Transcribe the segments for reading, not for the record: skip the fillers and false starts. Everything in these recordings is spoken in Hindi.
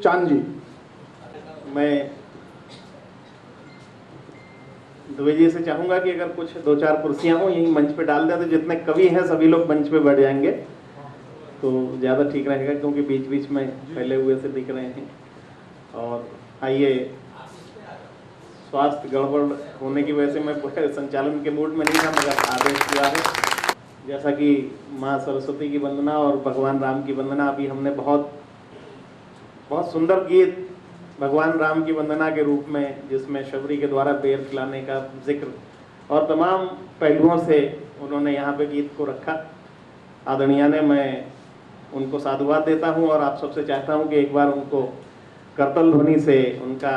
चांद जी। मैं दुबे जी से चाहूंगा कि अगर कुछ 2-4 कुर्सियां हो यहीं मंच पे डाल दें तो जितने कवि हैं सभी लोग मंच पे बैठ जाएंगे तो ज़्यादा ठीक रहेगा, क्योंकि बीच बीच में फैले हुए से दिख रहे हैं। और आइए, स्वास्थ्य गड़बड़ होने की वजह से मैं संचालन के मूड में नहीं था, मगर आदेश हुआ है। जैसा कि माँ सरस्वती की वंदना और भगवान राम की वंदना, अभी हमने बहुत बहुत सुंदर गीत भगवान राम की वंदना के रूप में, जिसमें शबरी के द्वारा बेर खिलाने का जिक्र और तमाम पहलुओं से उन्होंने यहाँ पे गीत को रखा। आदरणीय ने, मैं उनको साधुवाद देता हूँ और आप सबसे चाहता हूँ कि एक बार उनको करतल ध्वनि से उनका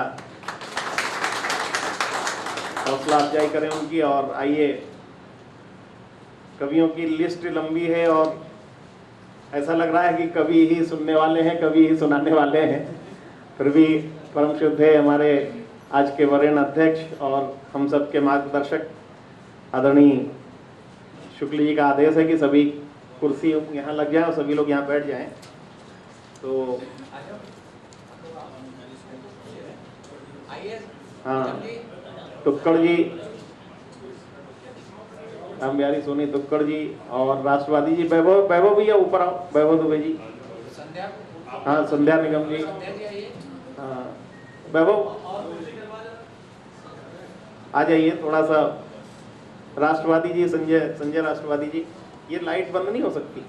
हौसला अफजाई करें उनकी। और आइए, कवियों की लिस्ट लंबी है और ऐसा लग रहा है कि कवि ही सुनने वाले हैं, कवि ही सुनाने वाले हैं, फिर भी परम शुद्ध है हमारे आज के वरीण अध्यक्ष और हम सब के मार्गदर्शक आदरणीय शुक्ल जी का आदेश है कि सभी कुर्सी यहाँ लग जाए और सभी लोग यहाँ बैठ जाएं। तो हाँ, टुक्कड़ जी, राम बिहारी सोनी टुक्कड़ जी और राष्ट्रवादी जी, वैभव भैया ऊपर आओ, वैभव दुबे जी, हाँ संध्या निगम जी, हाँ वैभव आ जाइए थोड़ा सा। राष्ट्रवादी जी, संजय राष्ट्रवादी जी, ये लाइट बंद नहीं हो सकती?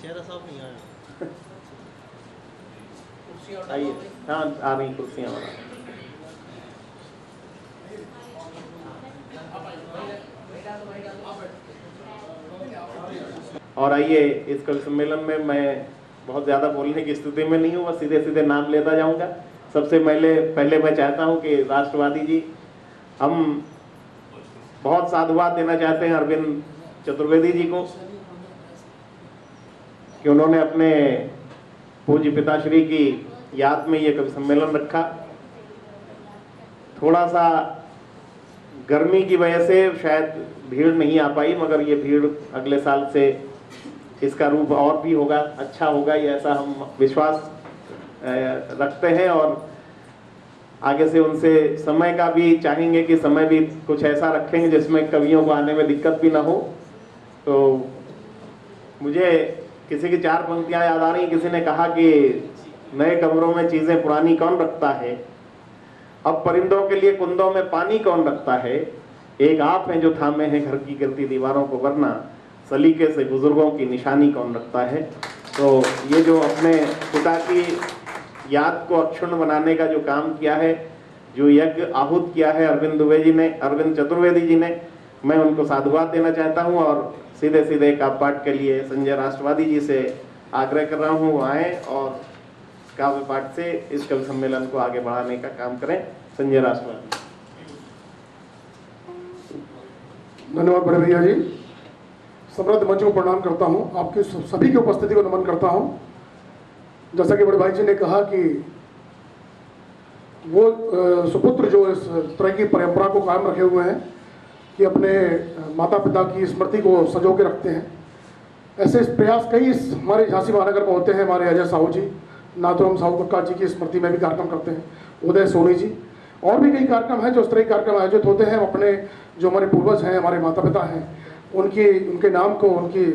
चेहरा साफ नहीं आया। आइए, हाँ आ रही कुर्सियाँ। और आइए, इस कवि सम्मेलन में मैं बहुत ज़्यादा बोलने की स्थिति में नहीं हूँ, बस सीधे सीधे नाम लेता जाऊँगा। सबसे पहले मैं चाहता हूँ कि राष्ट्रवादी जी, हम बहुत साधुवाद देना चाहते हैं अरविंद चतुर्वेदी जी को कि उन्होंने अपने पूज्य पिताश्री की याद में ये कवि सम्मेलन रखा। थोड़ा सा गर्मी की वजह से शायद भीड़ नहीं आ पाई, मगर ये भीड़ अगले साल से इसका रूप और भी होगा, अच्छा होगा, ये ऐसा हम विश्वास रखते हैं। और आगे से उनसे समय का भी चाहेंगे कि समय भी कुछ ऐसा रखेंगे जिसमें कवियों को आने में दिक्कत भी ना हो। तो मुझे किसी की 4 पंक्तियां याद आ रही। किसी ने कहा कि नए कमरों में चीजें पुरानी कौन रखता है, अब परिंदों के लिए कुंदों में पानी कौन रखता है, एक आप हैं जो थामे हैं घर की गिरती दीवारों को, वरना सलीके से बुजुर्गों की निशानी कौन रखता है। तो ये जो अपने पिता की याद को अक्षुण्ण बनाने का जो काम किया है, जो यज्ञ आहूत किया है अरविंद चतुर्वेदी जी ने, मैं उनको साधुवाद देना चाहता हूं। और सीधे सीधे काव्य पाठ के लिए संजय राष्ट्रवादी जी से आग्रह कर रहा हूं, वो आए और काव्य पाठ से इस कवि सम्मेलन को आगे बढ़ाने का काम करें। संजय राष्ट्रवादी। धन्यवाद बड़े भैया जी। समृद्ध मंच को प्रणाम करता हूं, आपकी सभी की उपस्थिति को नमन करता हूं। जैसा कि बड़े भाई जी ने कहा कि वो सुपुत्र जो इस तरह की परंपरा को कायम रखे हुए हैं कि अपने माता पिता की स्मृति को संजो के रखते हैं, ऐसे प्रयास कई हमारे झांसी महानगर में होते हैं। हमारे अजय साहू जी, नाथुराम साहू कक्का जी की स्मृति में भी कार्यक्रम करते हैं, उदय सोनी जी, और भी कई कार्यक्रम हैं जो इस तरह के कार्यक्रम आयोजित होते हैं। अपने जो हमारे पूर्वज हैं, हमारे माता पिता हैं, उनके नाम को, उनकी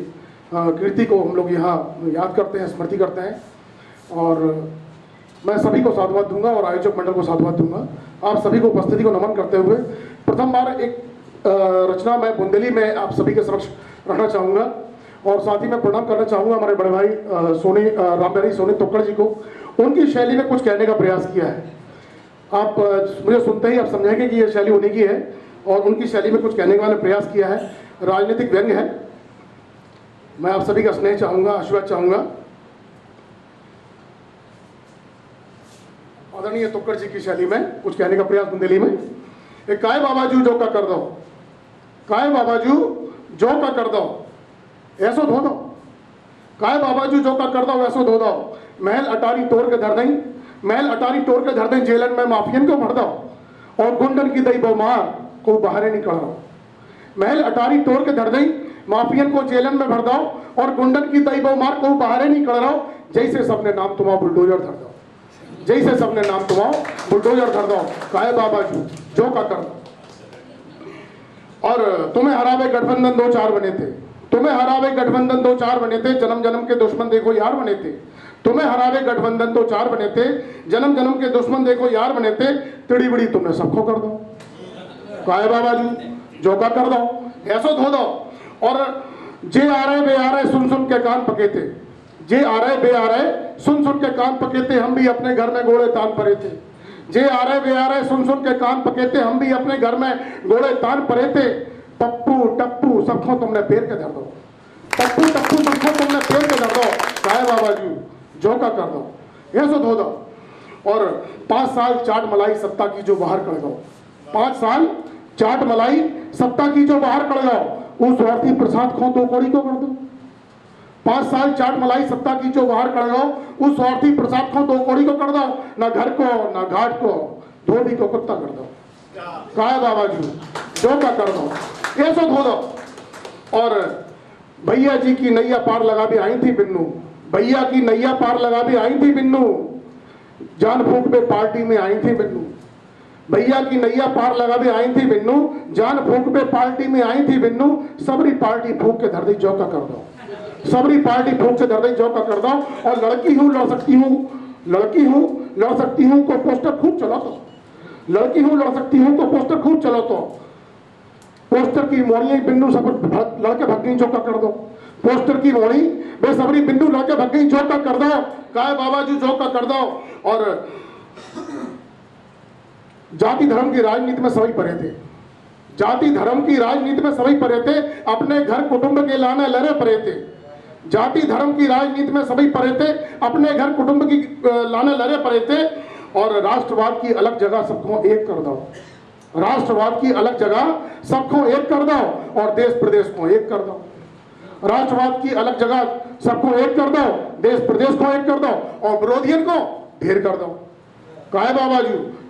कीर्ति को हम लोग यहाँ याद करते हैं, स्मृति करते हैं। और मैं सभी को साधुवाद दूंगा और आयोजक मंडल को साधुवाद दूंगा। आप सभी को उपस्थिति को नमन करते हुए प्रथम बार एक रचना मैं बुंदेली में आप सभी के समक्ष रखना चाहूँगा और साथ ही मैं प्रणाम करना चाहूँगा हमारे बड़े भाई राम बिहारी सोनी टुक्कड़ जी को। उनकी शैली में कुछ कहने का प्रयास किया है। आप मुझे सुनते ही आप समझेंगे कि ये शैली उन्हीं की है और उनकी शैली में कुछ कहने का मैंने प्रयास किया है। राजनीतिक व्यंग्य है। मैं आप सभी का स्नेह चाहूँगा, आशीर्वाद चाहूँगा। आदरणीय टुक्कड़ जी की शैली में कुछ कहने का प्रयास बुंदेली में। एक काय बाबाजू जो का कर दो, काय बाबाजू जो का कर दो, ऐसो धो दो, काय बाबाजू जो का कर दो ऐसो धो दो, महल अटारी तोड़ के धर दई, महल अटारी तोड़ के धर दई, जेलन में माफियन को भर दो और गुंडन की दई बो मार को बाहर नहीं करो। महल अटारी तोड़ के धर दई, माफियन को जेलन में भर दो और गुंडन की तई बो मार को बाहर नहीं कर रहो, जैसे सबने नाम तुम्हारा बुलडोजर धर दो, जैसे सबने नाम तुम्हारा बुलडोजर धर दो, काहे बाबा जो का कर दो। और तुम्हें हरावे गठबंधन 2-4 बने थे, तुम्हें हरावे गठबंधन 2-4 बने थे, जन्म जन्म के दुश्मन देखो यार बने थे। तुम्हें हरावे गठबंधन 2-4 बने थे, जन्म जन्म के दुश्मन देखो यार बने थे, तिड़ी बिड़ी तुमने सबको कर दो, काहे बाबा जो का कर दो, ऐसो धो दो। और जे आ रहे बे आ रहे सुन सुन के कान पके थे, जे आ रहे बे आ रहे सुन सुन के कान पके थे, हम भी अपने घर में घोड़े तान परे थे। जे आ रहे बे आ रहे सुन सुन के कान पके थे, हम भी अपने घर में घोड़े तान परे थे। पप्पू टप्पू सबको तुमने पैर के धर दो, पप्पू टप्पू सबको तुमने पैर के धर दो, काहे बाबा जो का कर दो, ऐसो धो दो। और 5 साल चाट मलाई सत्ता की जो बाहर कर दो, 5 साल चाट मलाई सत्ता की जो बाहर कर दो, उस स्वार्थी प्रसाद खो 2 कौड़ी को कर दो। 5 साल चाट मलाई सत्ता की जो बाहर कर दो, उस स्वार्थी प्रसाद खो 2 कौड़ी को कर दो, ना घर को ना घाट को धोबी को कुत्ता कर दो, काहे बाबा जो का कर दो, ऐसो धो दो। और भैया जी की नैया पार लगा भी आई थी बिन्नू, भैया की नैया पार लगा भी आई थी बिन्नू, जान फूंक पे पार्टी में आई थी बिन्नू, भैया की नैया पार लगा भी आई थी बिन्नू, जान फूंक पे पार्टी में आई थी बिन्नू। सबरी पार्टी फूंक के धर दी जो का कर दो, सबरी पार्टी फूंक से धर दी जो का कर दो। और लड़की हूं लड़ सकती हूं, लड़की हूं लड़ सकती हूं को पोस्टर खूब चलो तो, लड़की हूं लड़ सकती हूं तो पोस्टर खूब चलो तो, पोस्टर की मोड़ी बिन्नू सब लड़के भग गई जो का कर दो, पोस्टर की मोड़ी बेसबरी बिन्नू लड़के भग गई जो का कर दो, काहे बाबा जो का कर दो। और जाति धर्म की राजनीति में सभी परे थे, जाति धर्म की राजनीति में सभी परे थे, अपने घर कुटुंब के लाने लड़े परे थे, जाति धर्म की राजनीति में सभी परे थे, अपने घर कुटुंब की लाने लड़े परे थे। और राष्ट्रवाद की अलग जगह सबको एक कर दो, राष्ट्रवाद की अलग जगह सबको एक कर दो और देश प्रदेश को एक कर दो, राष्ट्रवाद की अलग जगह सबको एक कर दो, देश प्रदेश को एक कर दो और विरोधियों को ढेर कर दो, काहे बाबा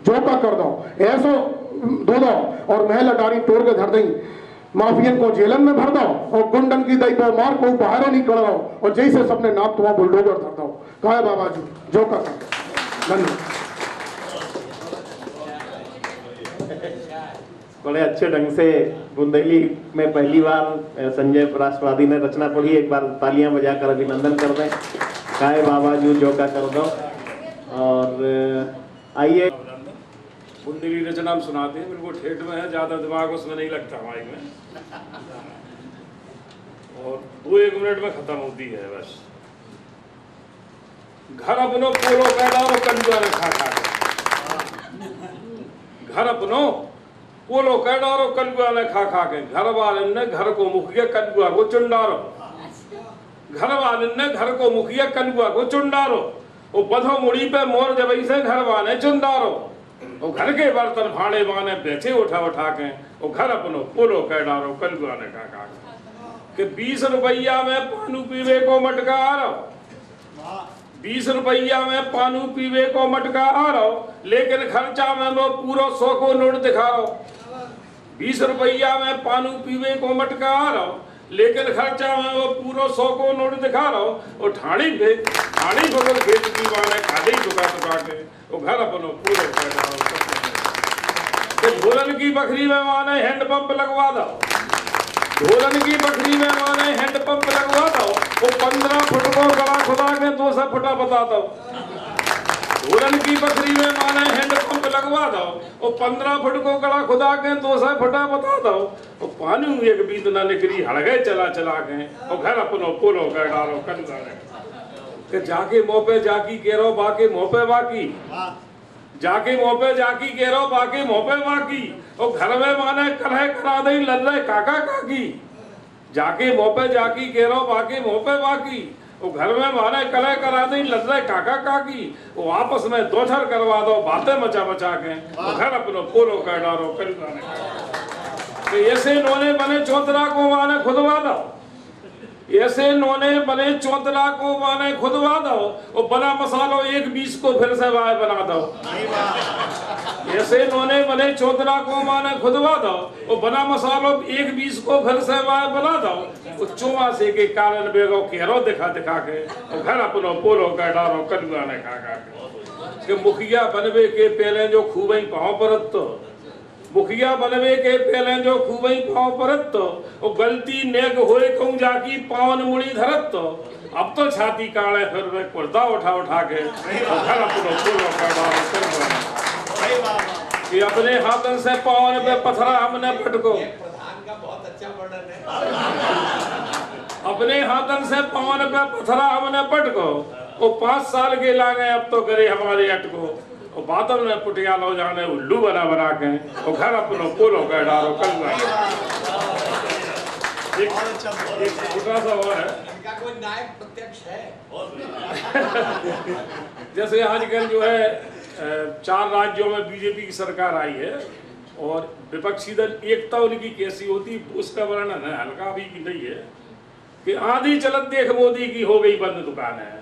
जो का कर दो, ऐसो धो दो। और महल अटारी तोड़ के धर दें, माफियन को जेलन में भर दो और गुंडन की दई पर मार को बाहर नहीं कर दो, और जैसे सबने नाम तुम्हारा बुलडोजर धर दो, काहे बाबा जो का कर दो। धन्यवाद। बड़े अच्छे ढंग से बुंदेली में पहली बार संजय राष्ट्रवादी ने रचना पढ़ी, एक बार तालियां बजाकर अभिनंदन कर दें, काहे बाबा जो का कर दो। और आइए बुंदेली रचना हम सुनाते हैं, बिल्कुल ठेठ में है, ज्यादा दिमाग उसमें नहीं लगता माइक में, और 2-1 मिनट में खत्म होती है बस। घर अपनो पोलो पैदा और कंजुआ ने खा खा के, घर अपनो पोलो कैडा और कंजुआ ने खा खा के, घर वाले ने घर को मुखिया कंजुआ को चुंडारो, घर वाले ने घर को मुखिया कंजुआ को चुंडारो, वो बधो मुड़ी पे मोर जबई से घर वाले चुंडारो, वो घर के बर्तन भाड़े वाने बेचे उठा उठा के, वो घर अपनो पोलो कैडारो कंजुआ ने खा खा के। 20 रुपया में पानू पीवे को मटका आ रहा, 20 रुपया में पानू पीवे को मटका आ रहा, लेकिन खर्चा में वो पूरा 100 को नोट दिखा रहा। 20 रुपया में पानू पीवे को मटका आ रहा, लेकिन खर्चा में वो पूरा 100 को नोट दिखा रहा। और ठाणी बगल खेत की वाने खाली दुका दुका के, वो घर अपनो पूरे ढोलन की बकरी में माने हैंडपंप लगवा दो, ढोलन की बकरी में माने हैंडपंप लगवा दो, वो 15 फुट को गला खुदा के 200 फुटा बता दो, ढोलन की बकरी में माने हैंडपंप लगवा दो, वो 15 फुट को गला खुदा के 200 फुटा बता दो, वो पानी एक बीत ना निकली हड़ गए चला चला के, वो घर अपनो पोलो कर डालो कंधा के, जाके मुँह पे जाकी केरो बाकी मुँह पे बाकी, जाके मुँह पे जाकी केरो बाकी मुँह पे बाकी, वो घर में माने करहे करा दई लल्ले काका काकी, जाके मुँह पे जाकी केरो बाकी मुँह पे बाकी, वो घर में माने कलह करा दई लल्ले काका काकी, वो आपस में दोछर करवा दो बातें मचा मचा के, वो घर अपनो पोलो कर डालो कंधा ने। तो ऐसे नोने बने चौतरा को माने खुदवा दो, ऐसे नोने बने चौतरा को माने खुदवा दो और बना मसालो 1-20 को फिर से वाय बना दो। ऐसे नोने बने चौतरा को माने खुदवा दो और बना मसालो 1-20 को फिर से वाय बना दो। वो चौमासे के कारण बेगो केरो दिखा दिखा के और घर अपनो पोलो का डारो कलुआ ने खा खा के मुखिया बनवे के पहले जो खूबई पाँव परत तो मुखिया बनवे के पहले जो खूबई पाँव परत तो वो गलती नेक होए कहूँ जाकी पावन मुड़ी धरत तो अब तो छाती काले फिर वे कुर्ता उठा के घर अपनो पोलो का डारो कलुआ कि अपने हाथन से पावन पे पथरा हमने पटको। अपने हाथन से पावन पे पथरा हमने पटको वो 5 साल के लागे अब तो करे हमारे अटको और बादल में पुटिया लो जाने उल्लू बना के वो घर अपनो पोलो का डारो कलुआ। एक छोटा सा और है, इनका कोई नायक प्रत्यक्ष है। जैसे आजकल जो है 4 राज्यों में बीजेपी की सरकार आई है और विपक्षी दल एकता उनकी कैसी होती उसका वर्णन है, हल्का भी की नहीं है कि आधी चलत देख मोदी की हो गई बंद दुकान है।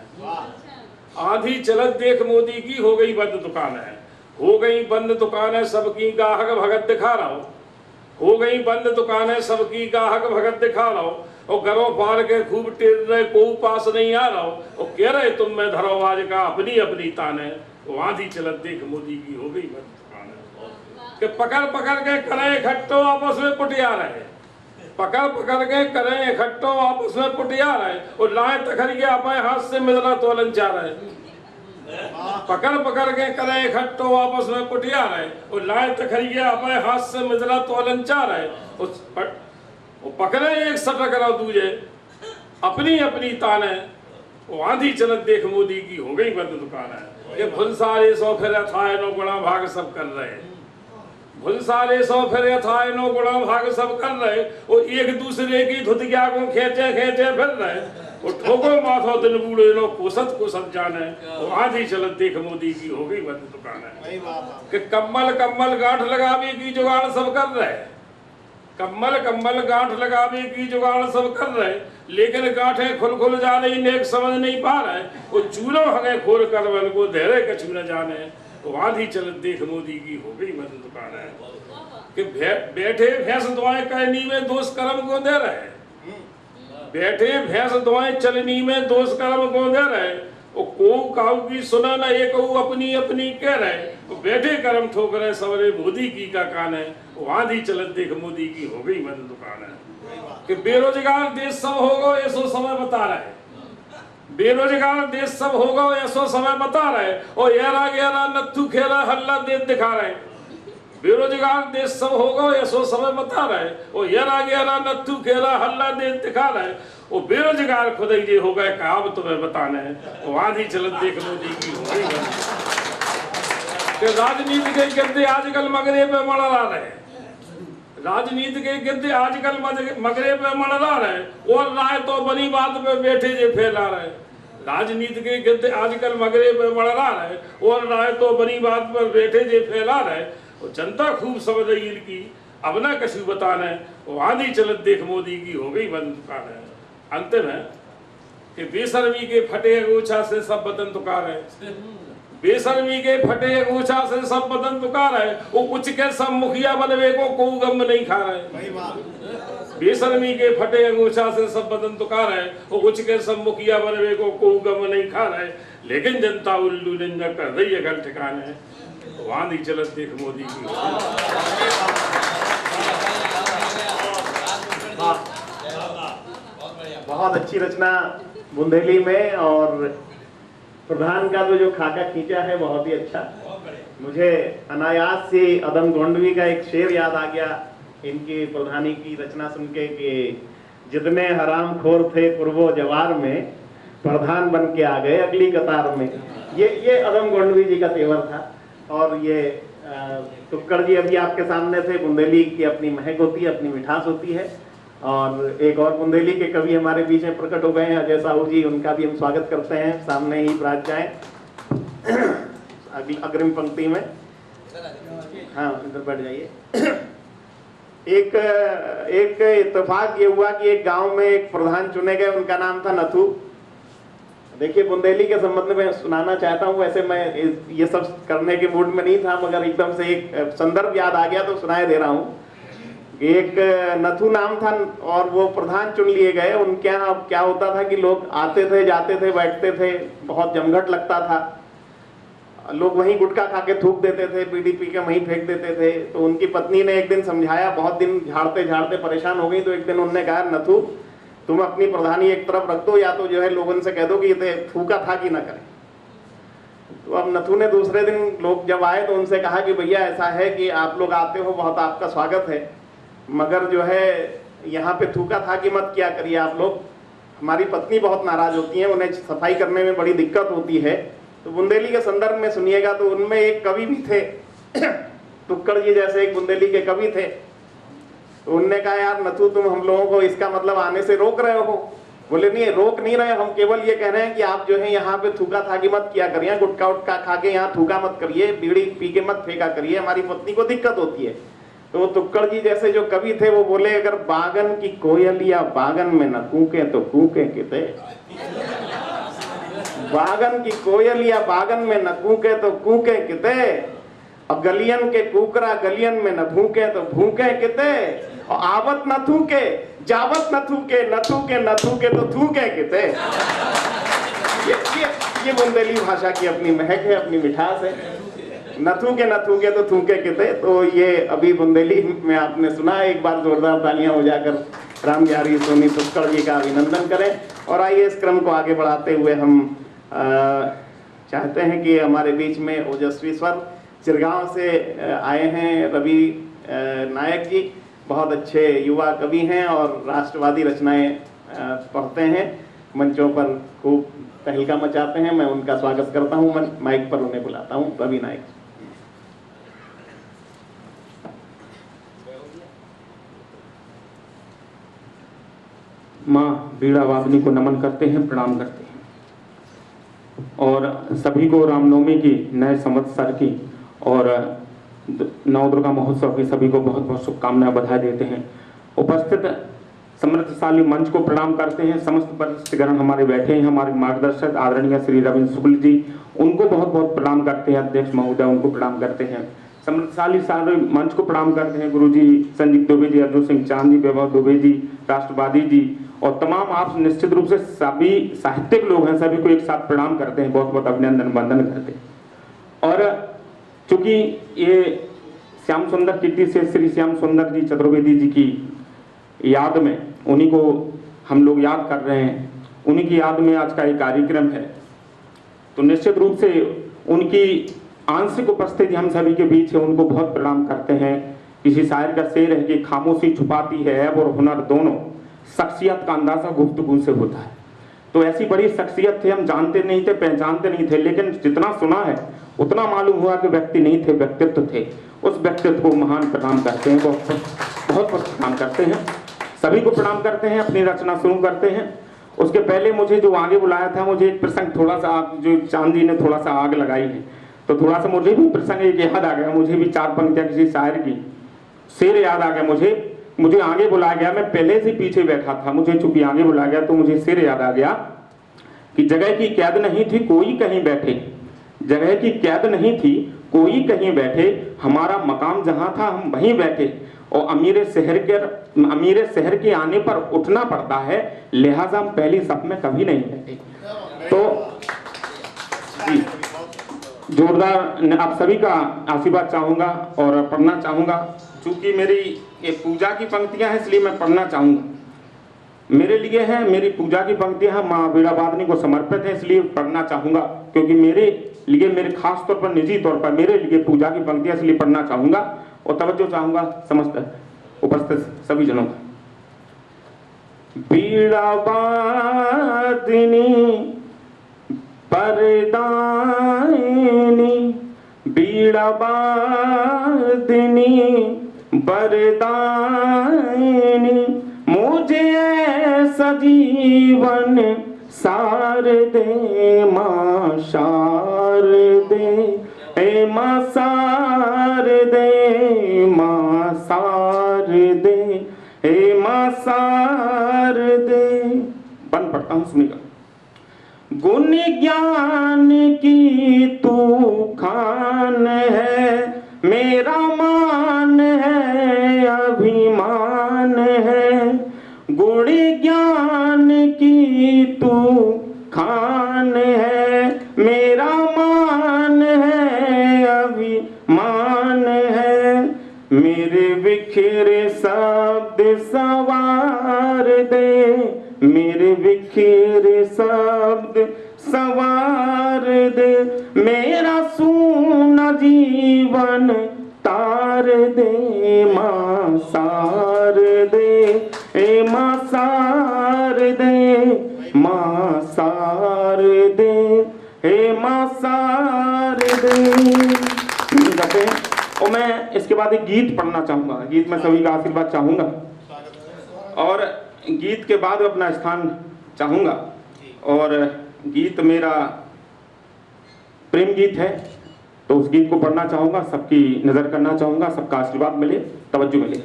आधी चलत देख मोदी की हो गई बंद दुकान है। हो गई बंद दुकान है सबकी गाहक भगत दिखा रहा हो। हो गई बंद दुकान है सबकी गाहक भगत दिखा रहा हो और घरों पार के खूब टेर रहे को पास नहीं आ रहा हो और कह रहे तुम में धरो आज का अपनी अपनी तान है। वो आधी चलत देख मोदी की हो गई बंद दुकान है कि पकड़ के करें इकट्ठो आपस में पुटिया रहे। पकड़ के करें इकट्ठो आपस में पुटिया रहे और लाए तखरिए अपने हाथ से मिलना तोलन चाह रहे। पकड़ के करें इकट्ठो आपस में पुटिया रहे और लाए तखरिए अपने हाथ से मिलना तोलन चाह रहे। वो पकड़े एक सटक रहा दूजे अपनी अपनी तान है। वो आधी चलत देख मोदी की हो गई बंद दुकान है। ये भुलसारे सौ फिर अथाए नो गुणा भाग सब कर रहे हैं। भुलसारे सौ फिर अथाए नो गुणा भाग सब कर रहे और एक दूसरे की धुतिया को खेचे फिर रहे और ठोको माथो दिन बूढ़े नो कुसत जाने। वो आधी चलत देख मोदी की हो गई बंद दुकान है कि कम्मल गांठ लगावे की जुगाड़ सब कर रहे। कम्मल गांठ लगावे की जुगाड़ सब कर रहे लेकिन गांठे खुल जा रही नेक समझ नहीं पा रहे। वो चूलो हमें खोल कर वन को धैर्य कछु न जाने। वो आधी चलत देख मोदी की हो गई बंद दुकान है कि बैठे भैंस दुआएं करनी में दोष कर्म को दे रहे। बैठे भैंस दुआएं चलनी में दोष कर्म को दे रहे। वो को काऊ की सुना ना एक अपनी अपनी कह रहे। वो बैठे कर्म ठोक रहे सवरे मोदी की का कान है। वो आधी चलत देख मोदी की हो गई बंद दुकान है कि बेरोजगार देश सब होगा ऐसो समय बता रहे। बेरोजगार देश सब होगा ऐसो समय बता रहे और यारा नत्थू खेला हल्ला दे दिखा रहे। बेरोजगार देश सब होगा ऐसो समय बता रहे और यारा नत्थू खेला हल्ला दे दिखा रहे। वो बेरोजगार खुद ही हो गए अब तुम्हें बताने है। वो आधी चलत देख मोदी की हो गई राजनीति के गद्दे आजकल मगरे पे मड़ा रहे। राजनीति के गद्दे आजकल मगरे पे मड़ा रहे और राय तो बनी बात पे बैठे जे फैला रहे। राजनीति के गद्दे आजकल मगरे पे मड़ा रहे और राय तो बनी बात पर बैठे जे फैला रहे। और जनता खूब समझ रही इनकी अब ना कछु बताना है। वो आधी चलत देख मोदी की हो गई बंद दुकान है। अंतिम है कि बेशर्मी के फटे ऊंचा से सब बदन तुकार है। बेशर्मी के फटे ऊंचा से सब बदन तुकार है। वो उच्च के सब मुखिया बनवे को गम नहीं खा रहे। बेशर्मी के फटे ऊंचा से सब बदन तुकार है। वो उच्च के सब मुखिया बनवे को गम नहीं खा रहे लेकिन जनता उल्लू निंदा कर रही है घर ठिकाने। वांदी चलत देख मोदी की। बहुत अच्छी रचना बुंदेली में और प्रधान का तो जो खाका खींचा है बहुत ही अच्छा। मुझे अनायास से अदम गोंडवी का एक शेर याद आ गया इनकी प्रधानी की रचना सुन के कि जितने हराम खोर थे पूर्वो जवार में प्रधान बन के आ गए अगली कतार में। ये अदम गोंडवी जी का तेवर था। और ये टुक्कड़ जी अभी आपके सामने थे। बुंदेली की अपनी महक होती है, अपनी मिठास होती है। और एक और बुंदेली के कवि हमारे बीच में प्रकट हो गए हैं अजय साहू जी। उनका भी हम स्वागत करते हैं। सामने ही विराज जाएं अग्रिम पंक्ति में। हाँ इधर बैठ जाइए। एक इत्तेफाक ये हुआ कि एक गांव में एक प्रधान चुने गए, उनका नाम था नथु। देखिए, बुंदेली के संबंध में सुनाना चाहता हूँ, वैसे मैं ये सब करने के मूड में नहीं था, मगर एकदम से एक संदर्भ याद आ गया तो सुनाए दे रहा हूँ। एक नथु नाम था और वो प्रधान चुन लिए गए। उनके यहाँ क्या होता था कि लोग आते थे, जाते थे, बैठते थे, बहुत जमघट लगता था। लोग वहीं गुटखा खा के थूक देते थे, बीड़ी पी के वहीं फेंक देते थे। तो उनकी पत्नी ने एक दिन समझाया, बहुत दिन झाड़ते झाड़ते परेशान हो गई, तो एक दिन उन्होंने कहा, नथु तुम अपनी प्रधानी एक तरफ रख दो, या तो जो है लोगों से कह दो कि ये थूका था कि ना करें। तो अब नथु ने दूसरे दिन लोग जब आए तो उनसे कहा कि भैया ऐसा है कि आप लोग आते हो, बहुत आपका स्वागत है, मगर जो है यहाँ पे थूका था कि मत किया करिए आप लोग, हमारी पत्नी बहुत नाराज होती है, उन्हें सफाई करने में बड़ी दिक्कत होती है। तो बुंदेली के संदर्भ में सुनिएगा, तो उनमें एक कवि भी थे तुक्कड़ जी जैसे एक बुंदेली के कवि थे। तो उनने कहा, यार नथु तुम हम लोगों को इसका मतलब आने से रोक रहे हो। बोले नहीं, रोक नहीं रहे, हम केवल ये कह रहे हैं कि आप जो है यहाँ पे थूका था कि मत किया करिए, गुटखा उटका खा के यहाँ थूका मत करिए, बीड़ी पी के मत फेंका करिए, हमारी पत्नी को दिक्कत होती है। तो वो तुक्कड़ जी जैसे जो कवि थे वो बोले, अगर बागन की कोयलिया बागन में न कूके तो कूके किते, बागन की कोयलिया बागन में न कूके तो कूके किते, और गलियन के कुकरा गलियन में न भूके तो भूके किते, और आवत न थूके जावत न थूके न थूके न थूके तो थूके किते। ये बुंदेली भाषा की अपनी महक है, अपनी मिठास है। नथू के तो थूके किते। तो ये अभी बुंदेली में आपने सुना। एक बार जोरदार तालियां हो जाकर राम बिहारी सोनी तुक्कड़ जी का अभिनंदन करें। और आइए इस क्रम को आगे बढ़ाते हुए हम चाहते हैं कि हमारे बीच में ओजस्वी स्वर चिरगांव से आए हैं रवि नायक जी, बहुत अच्छे युवा कवि हैं और राष्ट्रवादी रचनाएं पढ़ते हैं, मंचों पर खूब तहलका मचाते हैं। मैं उनका स्वागत करता हूं, मैं माइक पर उन्हें बुलाता हूं। रवि नायक। माँ बीड़ा वादनी को नमन करते हैं, प्रणाम करते हैं, और सभी को रामनवमी की, नए संवत्सर की और नवदुर्गा महोत्सव की सभी को बहुत बहुत शुभकामनाएं, बधाई देते हैं। उपस्थित समृद्धशाली मंच को प्रणाम करते हैं। समस्त वरिष्ठगण हमारे बैठे हैं, हमारे मार्गदर्शक आदरणीय श्री रविंद्र शुक्ल जी, उनको बहुत बहुत प्रणाम करते हैं। अध्यक्ष महोदय, उनको प्रणाम करते हैं। समृद्धशाली सारे मंच को प्रणाम करते हैं। गुरु जी संजीव दुबे जी, अर्जुन सिंह चांद जी, वैभव दुबे जी, राष्ट्रवादी जी और तमाम आप निश्चित रूप से सभी साहित्यिक लोग हैं, सभी को एक साथ प्रणाम करते हैं, बहुत बहुत अभिनंदन वंदन करते हैं। और चूंकि ये श्याम सुंदर कीर्ति से श्री श्याम सुंदर जी चतुर्वेदी जी की याद में, उन्हीं को हम लोग याद कर रहे हैं, उन्हीं की याद में आज का एक कार्यक्रम है, तो निश्चित रूप से उनकी आंशिक उपस्थिति हम सभी के बीच है, उनको बहुत प्रणाम करते हैं। किसी शायर का शेर है कि खामोशी छुपाती है ऐब और हुनर दोनों, शख्सियत का अंदाजा गुफ्तगू से होता है। तो ऐसी बड़ी शख्सियत थे, हम जानते नहीं थे, पहचानते नहीं थे, लेकिन जितना सुना है उतना मालूम हुआ कि व्यक्ति नहीं थे, व्यक्तित्व थे। उस व्यक्तित्व को महान प्रणाम करते हैं, बहुत बहुत प्रणाम करते हैं, सभी को प्रणाम करते हैं। अपनी रचना शुरू करते हैं। उसके पहले मुझे जो आगे बुलाया था, मुझे एक प्रसंग थोड़ा सा, जो चांद जी ने थोड़ा सा आग लगाई है, तो थोड़ा सा मुझे भी प्रसंग एक याद आ गया। मुझे भी 4 पंक्तियां किसी शायर की शेर याद आ गया। मुझे आगे बुलाया गया, मैं पहले से पीछे बैठा था, मुझे चूंकि आगे बुलाया गया तो मुझे शेर याद आ गया कि जगह की कैद नहीं थी कोई कहीं बैठे, जगह की कैद नहीं थी कोई कहीं बैठे, हमारा मकाम जहां था हम वहीं बैठे, और अमीर शहर के आने पर उठना पड़ता है, लिहाजा हम पहली सफ में कभी नहीं बैठे। तो जोरदार आप सभी का आशीर्वाद चाहूंगा और पढ़ना चाहूंगा। चूंकि मेरी ये पूजा की पंक्तियां हैं इसलिए मैं पढ़ना चाहूंगा। मेरे लिए है, मेरी पूजा की पंक्तियां हैं, माँ बीड़ा वादनी को समर्पित है, इसलिए पढ़ना चाहूंगा, क्योंकि मेरे लिए, मेरे खास तौर पर, निजी तौर पर मेरे लिए पूजा की पंक्तियां, इसलिए पढ़ना चाहूंगा और तवज्जो चाहूंगा समस्त उपस्थित सभी जनों का। बीड़ा वादनी परदायिनी, बीड़ा वादनी बरदायिनी, मुझे ऐसा जीवन सार दे माँ, सार दे ए माँ, सार दे माँ, सार दे, हे माँ सार दे। बंद पढ़ता हूँ, सुनिएगा। गुण ज्ञान की तू खान है, मेरा मान है अभिमान है। गुण ज्ञान की तू खान है, मेरा मान है अभिमान है। मेरे बिखरे शब्द सवार दे, मेरे बिखरे शब्द सवार दे। मेरा सूना जीवन तार दे, माँ सार दे, ए माँ सार दे, माँ सार दे, हे माँ सार दे। और मैं इसके बाद एक गीत पढ़ना चाहूंगा। गीत में सभी का आशीर्वाद चाहूंगा और गीत के बाद अपना स्थान चाहूंगा। और गीत मेरा प्रेम गीत है, तो उस गीत को पढ़ना चाहूंगा, सबकी नजर करना चाहूंगा, सबका आशीर्वाद मिले, तवज्जो मिले।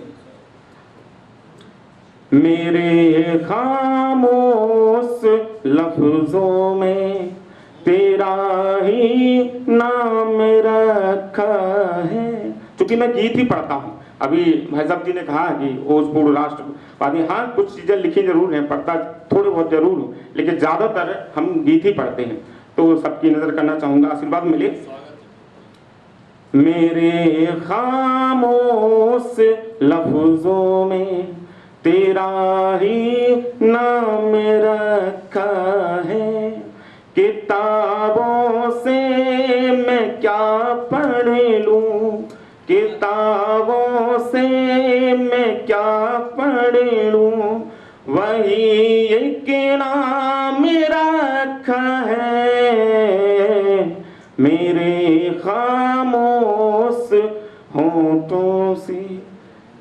मेरे खामोश लफ्जों में तेरा ही नाम रखा है। क्योंकि मैं गीत ही पढ़ता हूँ। अभी भाई साहब जी ने कहा कि ओज पूर्ण राष्ट्रवादी, हाँ कुछ चीजें लिखी जरूर हैं, पढ़ता थोड़े बहुत जरूर हूँ, लेकिन ज्यादातर हम गीत ही पढ़ते हैं। तो सबकी नजर करना चाहूंगा, आशीर्वाद मिले। मेरे खामोश लफ्जों में तेरा ही नाम रखा है। किताबों से मैं क्या पढ़ लूं, किताबों से मैं क्या पढ़ लूं। वही एक नाम रखा है, मेरे खामोश होठों से,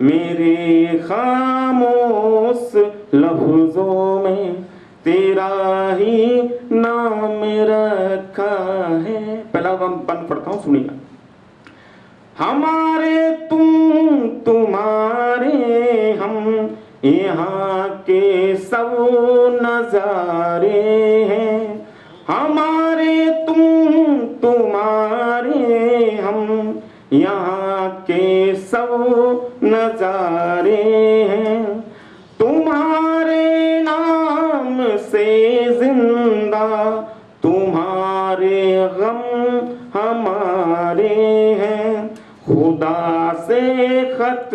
मेरे खामोश लफ्जों में तेरा ही नाम रखा है। पहला बंद पढ़ता हूँ, सुनिएगा। हमारे तुम तुम्हारे हम यहाँ के सब नजारे हैं। हमारे तुम तुम्हारे हम यहाँ के सब नजारे हैं। तुम्हारे नाम से जिंदा तुम्हारे गम हमारे हैं। खुदा से खत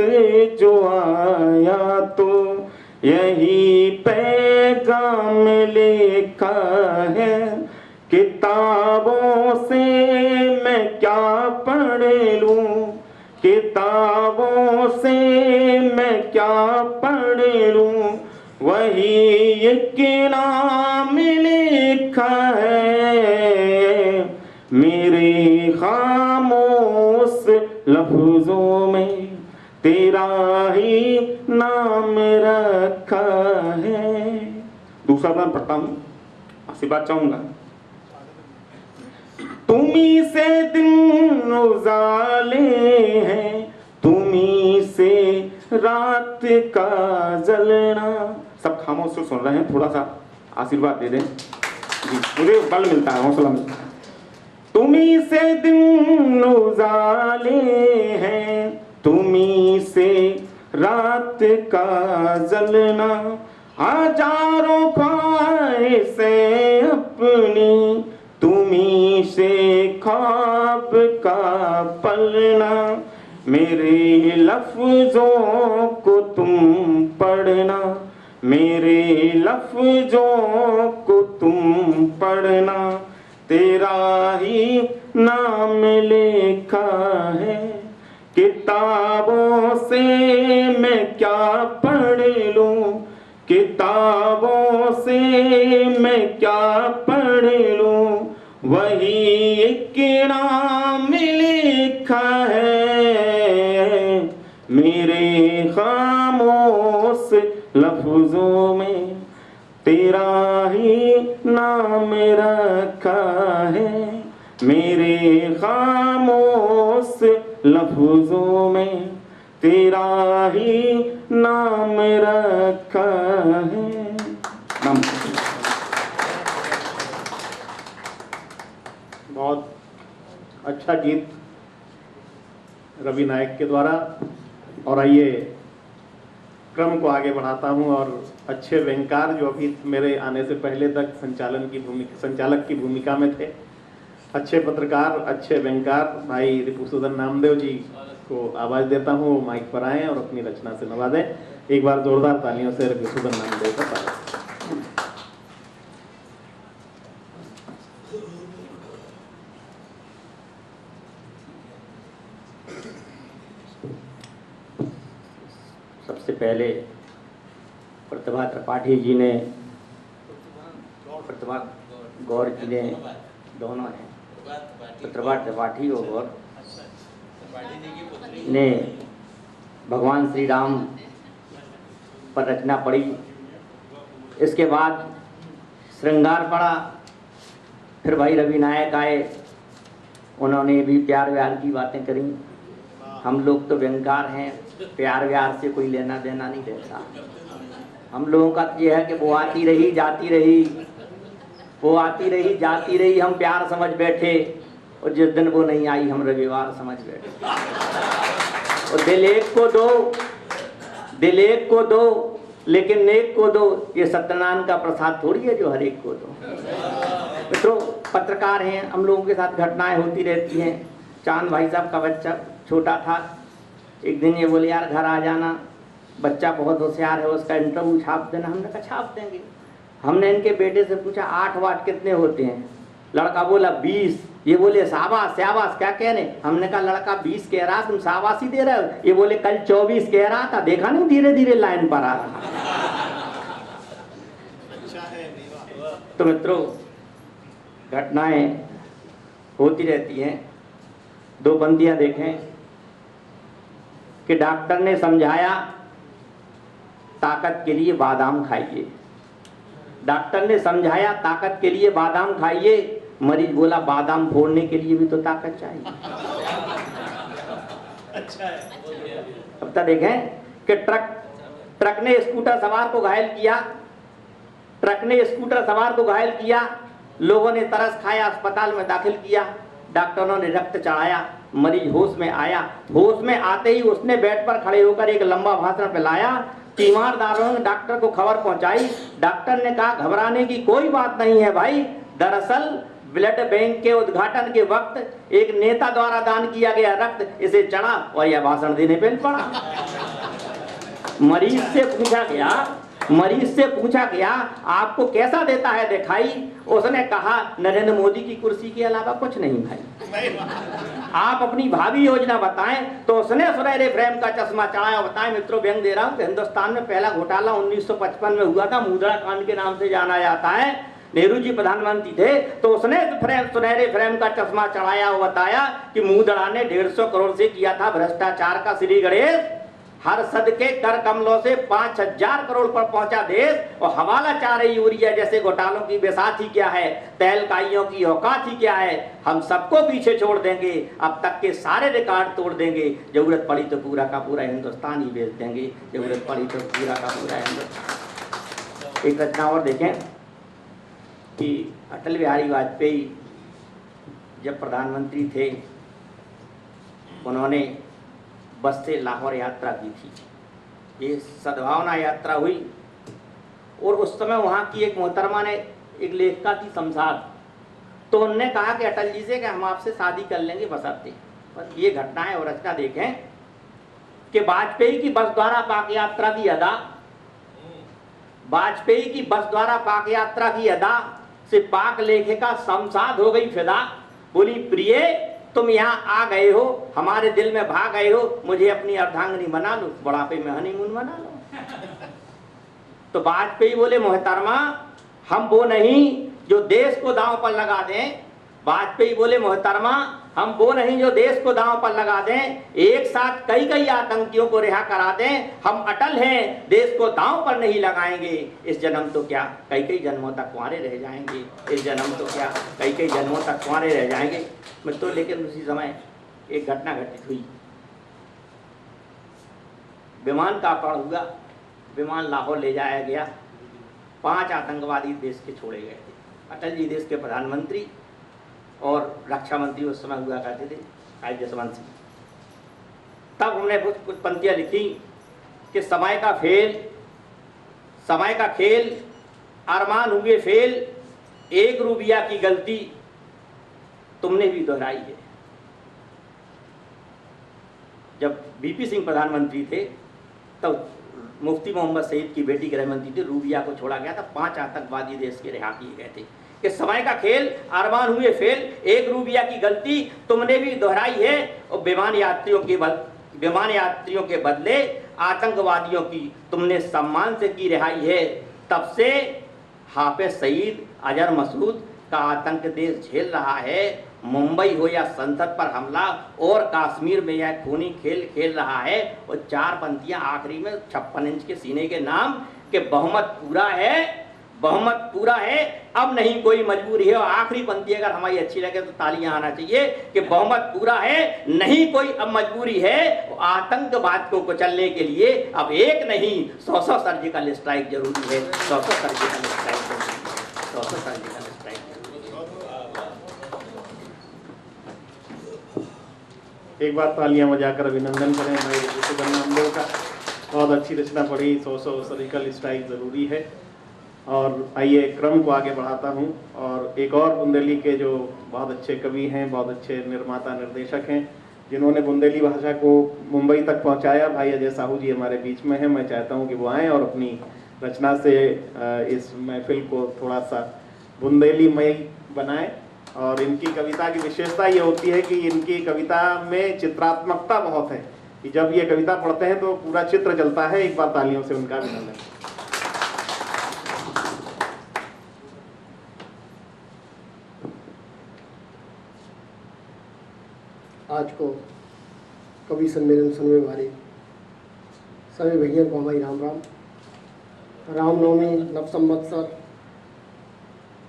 जो आया तो यही पैगाम लिखा है। किताबों से मैं क्या पढ़ लूं, किताबों से मैं क्या पढ़ लूं। वही एक नाम लिखा है, मेरे खामोश लफ्जों में तेरा ही नाम रखा है। दूसरा गान पढ़ता हूं, आशीर्वाद चाहूंगा। तुम्ही से दिन उजाले हैं, तुम्ही से रात का जलना। सब खामोश से सुन रहे हैं, थोड़ा सा आशीर्वाद दे दें जी, मुझे बल मिलता है, हौसला मिलता है। तुम्ही से दिन उजाले हैं, तुम्ही से रात का जलना। हजारों ख्वाहिशें अपनी तुम्ही से ख्वाब का पलना। मेरे लफ्जों को तुम पढ़ना, मेरे लफ्जों को तुम पढ़ना। तेरा ही नाम लिखा है। किताबों से मैं क्या पढ़ लूं, किताबों से मैं क्या पढ़ लूं। वही एक नाम लिखा है, मेरे खामोश लफ्जों में तेरा ही नाम रखा है। मेरे खामोश लफ्जों में तेरा ही नाम रखा है। नमस्कार। बहुत अच्छा गीत रवि नायक के द्वारा। और आइए क्रम को आगे बढ़ाता हूं और अच्छे व्यंगकार जो अभी मेरे आने से पहले तक संचालक की भूमिका में थे, अच्छे पत्रकार, अच्छे व्यंगकार भाई रिपुसूदन नामदेव जी को आवाज देता हूं, वो माइक पर आएं और अपनी रचना से नवाजें। एक बार जोरदार तालियों से रिपुसूदन नामदेव का स्वागत। सबसे पहले प्रतिभा त्रिपाठी जी ने, प्रतिभा गौर जी ने, दोनों हैं, प्रतिभा त्रिपाठी और गौर ने भगवान श्री राम पर रचना पढ़ी। इसके बाद श्रृंगार पढ़ा, फिर भाई रवि नायक आए, उन्होंने भी प्यार व्यार की बातें करी। हम लोग तो व्यंगकार हैं, प्यार व्यार से कोई लेना देना नहीं रहता। हम लोगों का ये है कि वो आती रही जाती रही, वो आती रही जाती रही, हम प्यार समझ बैठे, और जिस दिन वो नहीं आई हम रविवार समझ बैठे। और दिल एक को दो, दिल एक को दो, लेकिन नेक को दो। ये सत्यनारायण का प्रसाद थोड़ी है जो हर एक को दो। मित्रों, पत्रकार हैं, हम लोगों के साथ घटनाएं होती रहती हैं। चांद भाई साहब का बच्चा छोटा था, एक दिन ये बोले यार घर आ जाना, बच्चा बहुत होशियार है, उसका इंटरव्यू छाप देना। हमने कहा छाप देंगे। हमने इनके बेटे से पूछा 8 वाट कितने होते हैं? लड़का बोला 20। ये बोले शाबाश शाबाश, क्या कह रहे? हमने कहा लड़का 20 कह रहा, तुम शाबाशी दे रहे हो? ये बोले कल 24 कह रहा था, देखा नहीं धीरे धीरे लाइन पर आ रहा। तो मित्रों, घटनाएं होती रहती हैं। 2 बंदियां देखें कि डॉक्टर ने समझाया ताकत के लिए बादाम खाइए। डॉक्टर ने समझाया ताकत के लिए बादाम खाइए। मरीज बोला बादाम फोड़ने के लिए भी तो ताकत चाहिए। अच्छा है। अब तक देखें कि ट्रक ने स्कूटर सवार को घायल किया। ट्रक ने स्कूटर सवार को घायल किया। लोगों ने तरस खाया, अस्पताल में दाखिल किया। डॉक्टरों ने रक्त चढ़ाया, मरीज होश में आया। होश में आते ही उसने बेड पर खड़े होकर एक लंबा भाषण फैलाया। तीमारदारों ने डॉक्टर को खबर पहुंचाई। डॉक्टर ने कहा घबराने की कोई बात नहीं है भाई, दरअसल ब्लड बैंक के उद्घाटन के वक्त एक नेता द्वारा दान किया गया रक्त इसे चढ़ा और यह भाषण देने पे पड़ा। मरीज से पूछा गया आपको कैसा देता है दिखाई? उसने कहा नरेंद्र मोदी की कुर्सी के अलावा कुछ नहीं भाई। आप अपनी भावी योजना बताएं। तो उसने सुनहरे फ्रेम का चश्मा चढ़ाया। बताएं मित्रों, व्यंग दे रहा हूं कि हिंदुस्तान में पहला घोटाला 1955 में हुआ था, मुद्रा कांड के नाम से जाना जाता है। नेहरू जी प्रधानमंत्री थे, तो उसने सुनहरे फ्रेम का चश्मा चढ़ाया और बताया कि मुद्रा ने 150 करोड़ से किया था भ्रष्टाचार का श्री गणेश। हर सद के कर कमलों से 5000 करोड़ पर पहुंचा देश। और हवाला चाह रही यूरिया जैसे घोटालों की बेसात ही क्या है, तेल काइयों की औकात ही क्या है। हम सबको पीछे छोड़ देंगे, अब तक के सारे रिकॉर्ड तोड़ देंगे। जरूरत पड़ी तो पूरा का पूरा हिंदुस्तान ही बेच देंगे। जरूरत पड़ी तो पूरा का पूरा हिंदुस्तान। एक घटना और देखें कि अटल बिहारी वाजपेयी जब प्रधानमंत्री थे, उन्होंने बस से लाहौर यात्रा की थी। ये सद्भावना यात्रा हुई और उस समय वहाँ की एक मोहतरमा ने, एक लेखिका थी शमशाद, तो उनने कहा कि अटल जी से कि हम आपसे शादी कर लेंगे बशर्ते। बस ये घटनाएं और रचना देखें कि वाजपेयी की बस द्वारा पाक यात्रा की अदा, वाजपेयी की बस द्वारा पाक यात्रा की अदा से पाक लेखिका शमशाद हो गई फिदा। बोली प्रिय तुम यहाँ आ गए हो, हमारे दिल में भा गए हो, मुझे अपनी अर्धांगिनी बना लो, बुढ़ापे में हनीमून बना लो। तो वाजपेयी बोले मोहतरमा हम वो नहीं जो देश को दांव पर लगा दें। वाजपेयी बोले मोहतरमा हम वो नहीं जो देश को दांव पर लगा दें, एक साथ कई कई आतंकियों को रिहा करा दें। हम अटल हैं, देश को दांव पर नहीं लगाएंगे। इस जन्म तो क्या कई कई जन्मों तक कुंवारे रह जाएंगे। इस जन्म तो क्या कई कई जन्मों तक कुंवारे रह जाएंगे। मित्रों, लेकिन उसी समय एक घटना घटित हुई विमान का अपहरण हुआ, विमान लाहौर ले जाया गया, 5 आतंकवादी देश के छोड़े गए थे। अटल जी देश के प्रधानमंत्री और रक्षा मंत्री उस समय हुआ करते थे आई जसवंत सिंह। तब हमने कुछ पंक्तियाँ लिखी कि समय का खेल अरमान हुए फेल, 1 रूबिया की गलती तुमने भी दोहराई है। जब बीपी सिंह प्रधानमंत्री थे तब मुफ्ती मोहम्मद सईद की बेटी गृह मंत्री थी, रूबिया को छोड़ा गया था, 5 आतंकवादी देश के रिहा किए गए थे। कि समय का खेल अरमान हुए फेल, 1 रूबिया की गलती तुमने भी दोहराई है। और विमान यात्रियों के बदले आतंकवादियों की तुमने सम्मान से की रिहाई है। तब से हाफिज सईद, अजहर मसूद का आतंक देश झेल रहा है। मुंबई हो या संसद पर हमला और कश्मीर में यह खूनी खेल खेल रहा है। और 4 पंक्तियां आखिरी में 56 इंच के सीने के नाम कि बहुमत पूरा है, अब नहीं कोई मजबूरी है। और आखिरी पंक्ति अगर हमारी अच्छी लगे तो तालियां आना चाहिए कि बहुमत पूरा है, नहीं कोई अब मजबूरी है। आतंकवाद को कुचलने के लिए अब एक नहीं 100 सर्जिकल स्ट्राइक जरूरी है। 100 सर्जिकल स्ट्राइक जरूरी है। 100 सर्जिकल स्ट्राइक एक बार तालियां बजाकर अभिनंदन करें हमारे सुगन्ना हम लोगों का। बहुत अच्छी रचना पढ़ी, 100 सर्जिकल स्ट्राइक ज़रूरी है। और आइए क्रम को आगे बढ़ाता हूं और एक और बुंदेली के जो बहुत अच्छे कवि हैं, बहुत अच्छे निर्माता निर्देशक हैं, जिन्होंने बुंदेली भाषा को मुंबई तक पहुंचाया, भाई अजय साहू जी हमारे बीच में हैं। मैं चाहता हूं कि वो आएँ और अपनी रचना से इस महफिल को थोड़ा सा बुंदेलीमय बनाएं। और इनकी कविता की विशेषता ये होती है कि इनकी कविता में चित्रात्मकता बहुत है, कि जब ये कविता पढ़ते हैं तो पूरा चित्र चलता है। एक बार तालियों से उनका अभिनंदन। आज को कवि सम्मेलन सुनने वाले सभी भैया को हमारी राम राम। रामनवमी नव संवत्सर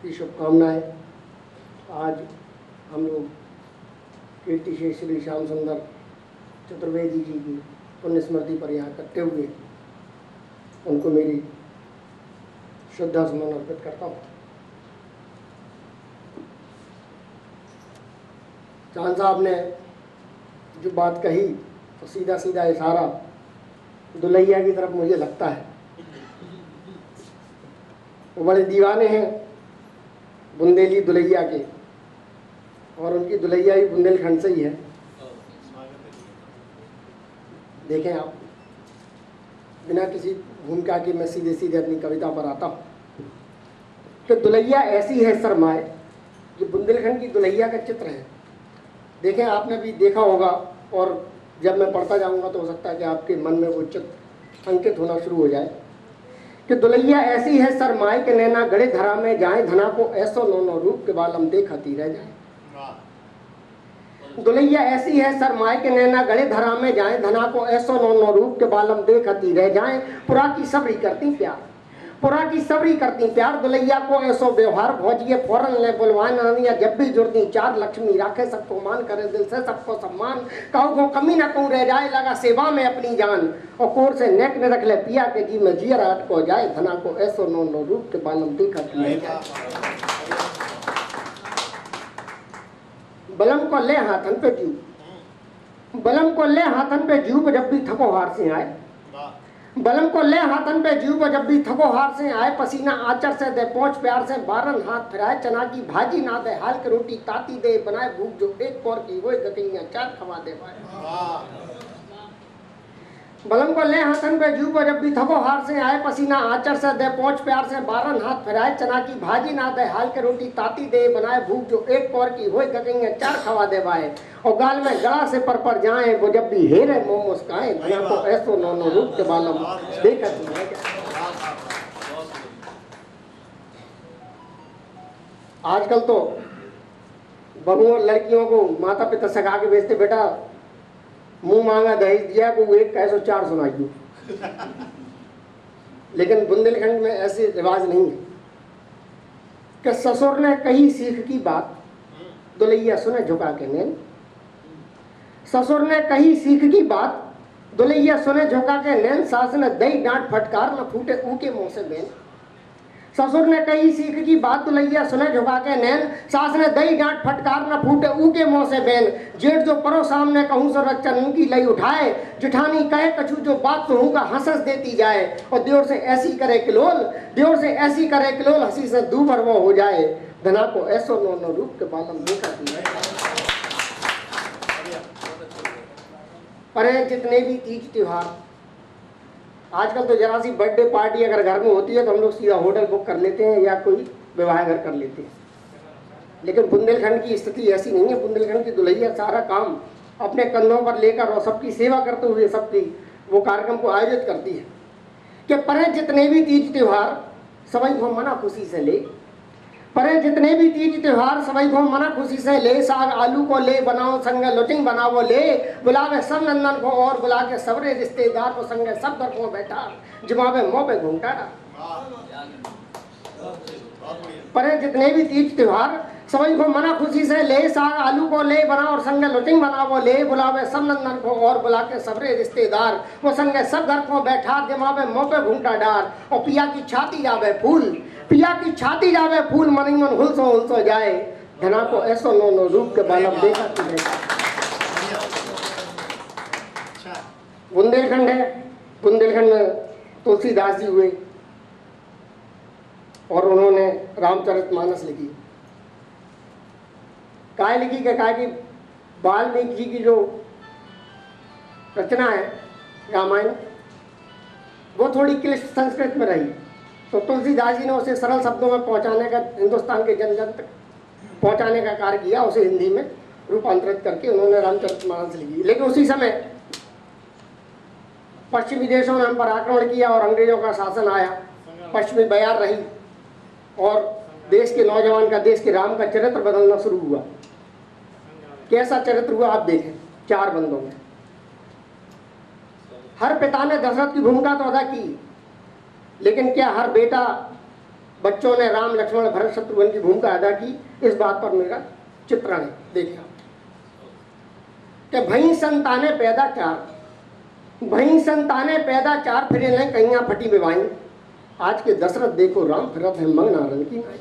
की शुभकामनाएं। आज हम लोग कीर्ति शेष श्री श्याम सुंदर चतुर्वेदी जी की पुण्य स्मृति पर यहाँ इकट्ठे हुए, उनको मेरी श्रद्धा सुमन अर्पित करता हूँ। चांद साहब ने जो बात कही तो सीधा सीधा इशारा दुलैया की तरफ मुझे लगता है। वो बड़े दीवाने हैं बुंदेली दुलैया के, और उनकी दुलैया भी बुंदेलखंड से ही है। देखें आप, बिना किसी भूमिका के मैं सीधे सीधे अपनी कविता पर आता हूँ कि दुलैया ऐसी है सरमाए, ये बुंदेलखंड की दुलैया का चित्र है। देखें, आपने भी देखा होगा और जब मैं पढ़ता जाऊंगा तो हो सकता है कि आपके मन में वो चित्र अंकित होना शुरू हो जाए कि दुलैया ऐसी है सरमाए के नैना गड़े धरा में जाए, धना को ऐसो नो रूप के बालम देखती रह जाए। दुलैया ऐसी है सरमाए के नैना गड़े धरा में जाए, धना को ऐसो नो रूप के बालम देखती रह जाए। पुरा की सबरी करती प्यार, पुरा की सबरी करती प्यार, दुलैया को ऐसो व्यवहार भौजिए फौरन ले बुलवान या जब भी जुड़ती 4 लक्ष्मी राखे सबको मान, करे दिल से सबको सम्मान, कहूँ को कमी न कहूँ रह जाए, लगा सेवा में अपनी जान, और कोर से नेक ने रख ले पिया के जी में जियर हट को जाए, धना को ऐसो नो रूप के बालम देखती रह जाए। बलम को ले हाथन पे जूब, बलम को ले हाथन पे जूब जब भी थको हार से आए, बलम को ले हाथन पे जूब जब भी थको हार से आए, पसीना आचर से दे पहुंच प्यार से बारन हाथ फिराए, चना की भाजी ना दे हाल के रोटी ताती दे बनाए, भूख जो एक कौर की वो गकैया 4 खवा दे पाए। बलम को ले हाथन पे जूब जब भी थको हार से आए, पसीना आचर से दे पहुंच प्यार से बारन हाथ फिराए, चना की भाजी ना दे हाल के रोटी ताती दे बनाए, भूख जो एक कौर की होए गकैया 4 खवा दे पाए, और गाल में गला से पर जाए वो जब भी हेरे मुंह मुस्काए, धना को ऐसो नो रूप के बालम देखती रह जाए। आजकल तो बहुओं लड़कियों को माता पिता सगा के भेजते, बेटा मुंह मांगा दहेज दिया को 1 कैसो 4 सुनाइयो। लेकिन बुंदेलखंड में ऐसे रिवाज नहीं है कि ससुर ने कही सीख की बात दुलैया सुने झुका के नैन, ससुर ने कही सीख की बात दुलैया सुने झोंका के नैन, सास ने दई डांट फटकार, न फूटे ऊके मुंह से बैन। ससुर ने कही सीख की बात, दुलैया सुने झुका के नैन, सास ने दई डांट फटकार, न फूटे ऊके मुंह से बैन। जेठ जो परो सामने कहूँ सो रचन की लई उठाए, जिठानी कहे कछु जो बात कहूँ का हंसस देती जाए। और देवर से ऐसी करे किलोल, देवर से ऐसी करे किलोल, हंसी से दूभर वो हो जाए। धना को ऐसो नो रूप के बालम देखा दिया। पर जितने भी तीज त्योहार, आजकल तो जरा सी बर्थडे पार्टी अगर घर में होती है तो हम लोग सीधा होटल बुक कर लेते हैं या कोई विवाह घर कर लेते हैं। लेकिन बुंदेलखंड की स्थिति ऐसी नहीं है। बुंदेलखंड की दुल्हैया सारा काम अपने कंधों पर लेकर और सबकी सेवा करते हुए सबकी वो कार्यक्रम को आयोजित करती है कि परे जितने भी तीज त्योहार सभी को मना खुशी से ले, परे जितने भी तीज त्योहार सभी को मना खुशी से ले। साग आलू को ले बनाओ संगे लुटिंग बनाओ ले, बुलावे सब नंदन को और बुला के सबरे रिश्तेदार को संगे सब घर को बैठा, जमावे मुंह पे घूंघटा डाल। परे जितने भी तीज त्योहार सभी को मना खुशी से ले। साग आलू को ले बनाओ और संगे लुटिंग बनाओ ले, बुलावे सब नंदन को और बुला के सबरे रिश्तेदार वो संगे सब घर को बैठा, जमावे मुंह पे घूंघटा डाल। और पिया की छाती जावे फूल, पिया की छाती जावे फूल, मनी मन हुलसो जाए। धना को ऐसो नो रूप के बालम देखा तुझे। बुंदेलखंड है, बुंदेलखंड में तुलसीदास जी हुए और उन्होंने रामचरितमानस लिखी। काय लिखी के काय की वाल्मीकि जी की जो रचना है रामायण, वो थोड़ी क्लिष्ट संस्कृत में रही, तो तुलसीदास जी ने उसे सरल शब्दों में पहुंचाने का, हिंदुस्तान के जन जन तक पहुंचाने का कार्य किया। उसे हिंदी में रूपांतरित करके उन्होंने रामचरितमानस लिखी। लेकिन उसी समय पश्चिमी देशों ने हम पर आक्रमण किया और अंग्रेजों का शासन आया, पश्चिमी बयार रही और देश के नौजवान का, देश के राम का चरित्र बदलना शुरू हुआ। कैसा चरित्र हुआ आप देखें। 4 बंदों में हर पिता ने दशरथ की भूमिका तो अदा की, लेकिन क्या हर बेटा बच्चों ने राम लक्ष्मण भरत शत्रुघ्न की भूमिका अदा की? इस बात पर मेरा चित्रण है। देखिए कि भई संताने पैदा 4, भई संताने पैदा 4, फिर इन्हें कहियां फटी बेवाई। आज के दशरथ देखो राम फिरत है मंग नारन की नाई।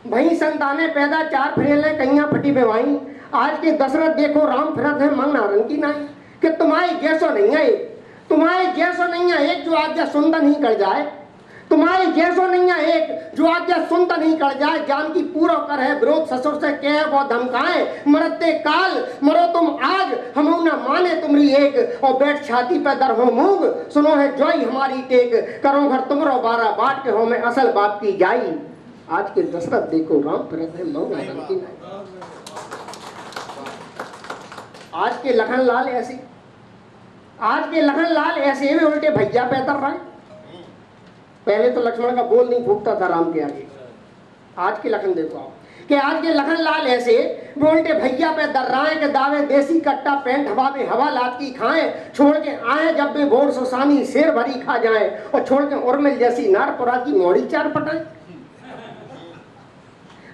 भई संताने पैदा 4, फिर इन्हें कहियां फटी बेवाई। आज के दशरथ देखो राम फिरत है मंग नारन की नाई। कि तुम्हारी जैसो नहीं है एक, तुम्हारी जैसो नहीं है एक जो आज्ञा सुनता नहीं कर जाए, तुम्हारी जैसो नहीं है एक जो आज्ञा सुनता नहीं कर जाए। जान की पूरा कर है विरोध ससुर से कहे वो धमकाए, मरते काल मरो तुम आज हम न माने तुम्हारी एक। और बैठ छाती पे दर हो मूंग, सुनो है जोई हमारी टेक, करो घर तुमरो 12 बाट के हो में असल बाप की जाई। आज के दशरथ देखो राम फिरत है मंग नारन की नाई। आज के लखनलाल ऐसे, आज के लखनलाल ऐसे भी उल्टे भैया पे तर रहे। पहले तो लक्ष्मण का बोल नहीं फूटता था राम के आगे। आज के लखन देखो आप कि आज के लखनलाल ऐसे वो उल्टे भैया पे दर रहे के दावे देसी कट्टा पैंट हवा में हवा लाती खाएं, छोड़ के आए जब भी भोर सुसानी शेर भरी खा जाए। और छोड़ के उर्मिल जैसी नारपुरा की मोड़ी 4 पटाए।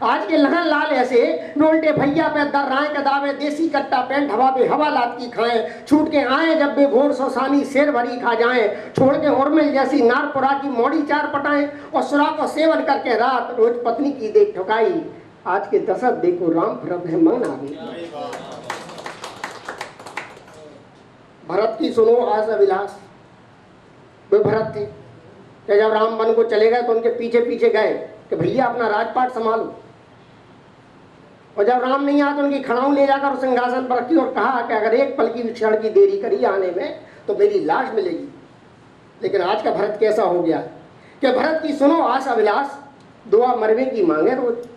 आज के लखनलाल ऐसे उल्टे भैया पे दर राय के दावे देसी कट्टा पैंट हवा पे हवा लात की खाएं, छूट के आए जब भी भोर सोसानी शेर भरी खा जाएं। छोड़ के उर्मिल जैसी नारपुरा की मोड़ी 4 पटाएं और सुरा को सेवन करके रात रोज पत्नी की देख ठुकाई। आज के दशरथ देखो राम फिरत है मंग नारन। भरत की सुनो आस अभिलाष। वे भरत थे कि जब राम वन को चले गए तो उनके पीछे पीछे गए कि भैया अपना राजपाट संभालो। और जब राम नहीं आया तो उनकी खड़ाऊ ले जाकर सिंहासन पर रखी और कहा कि अगर एक पल की क्षण की देरी करी आने में तो मेरी लाश मिलेगी। लेकिन आज का भरत कैसा हो गया कि भरत की सुनो आस अभिलाष, दुआ मरवे की मांगे रोज।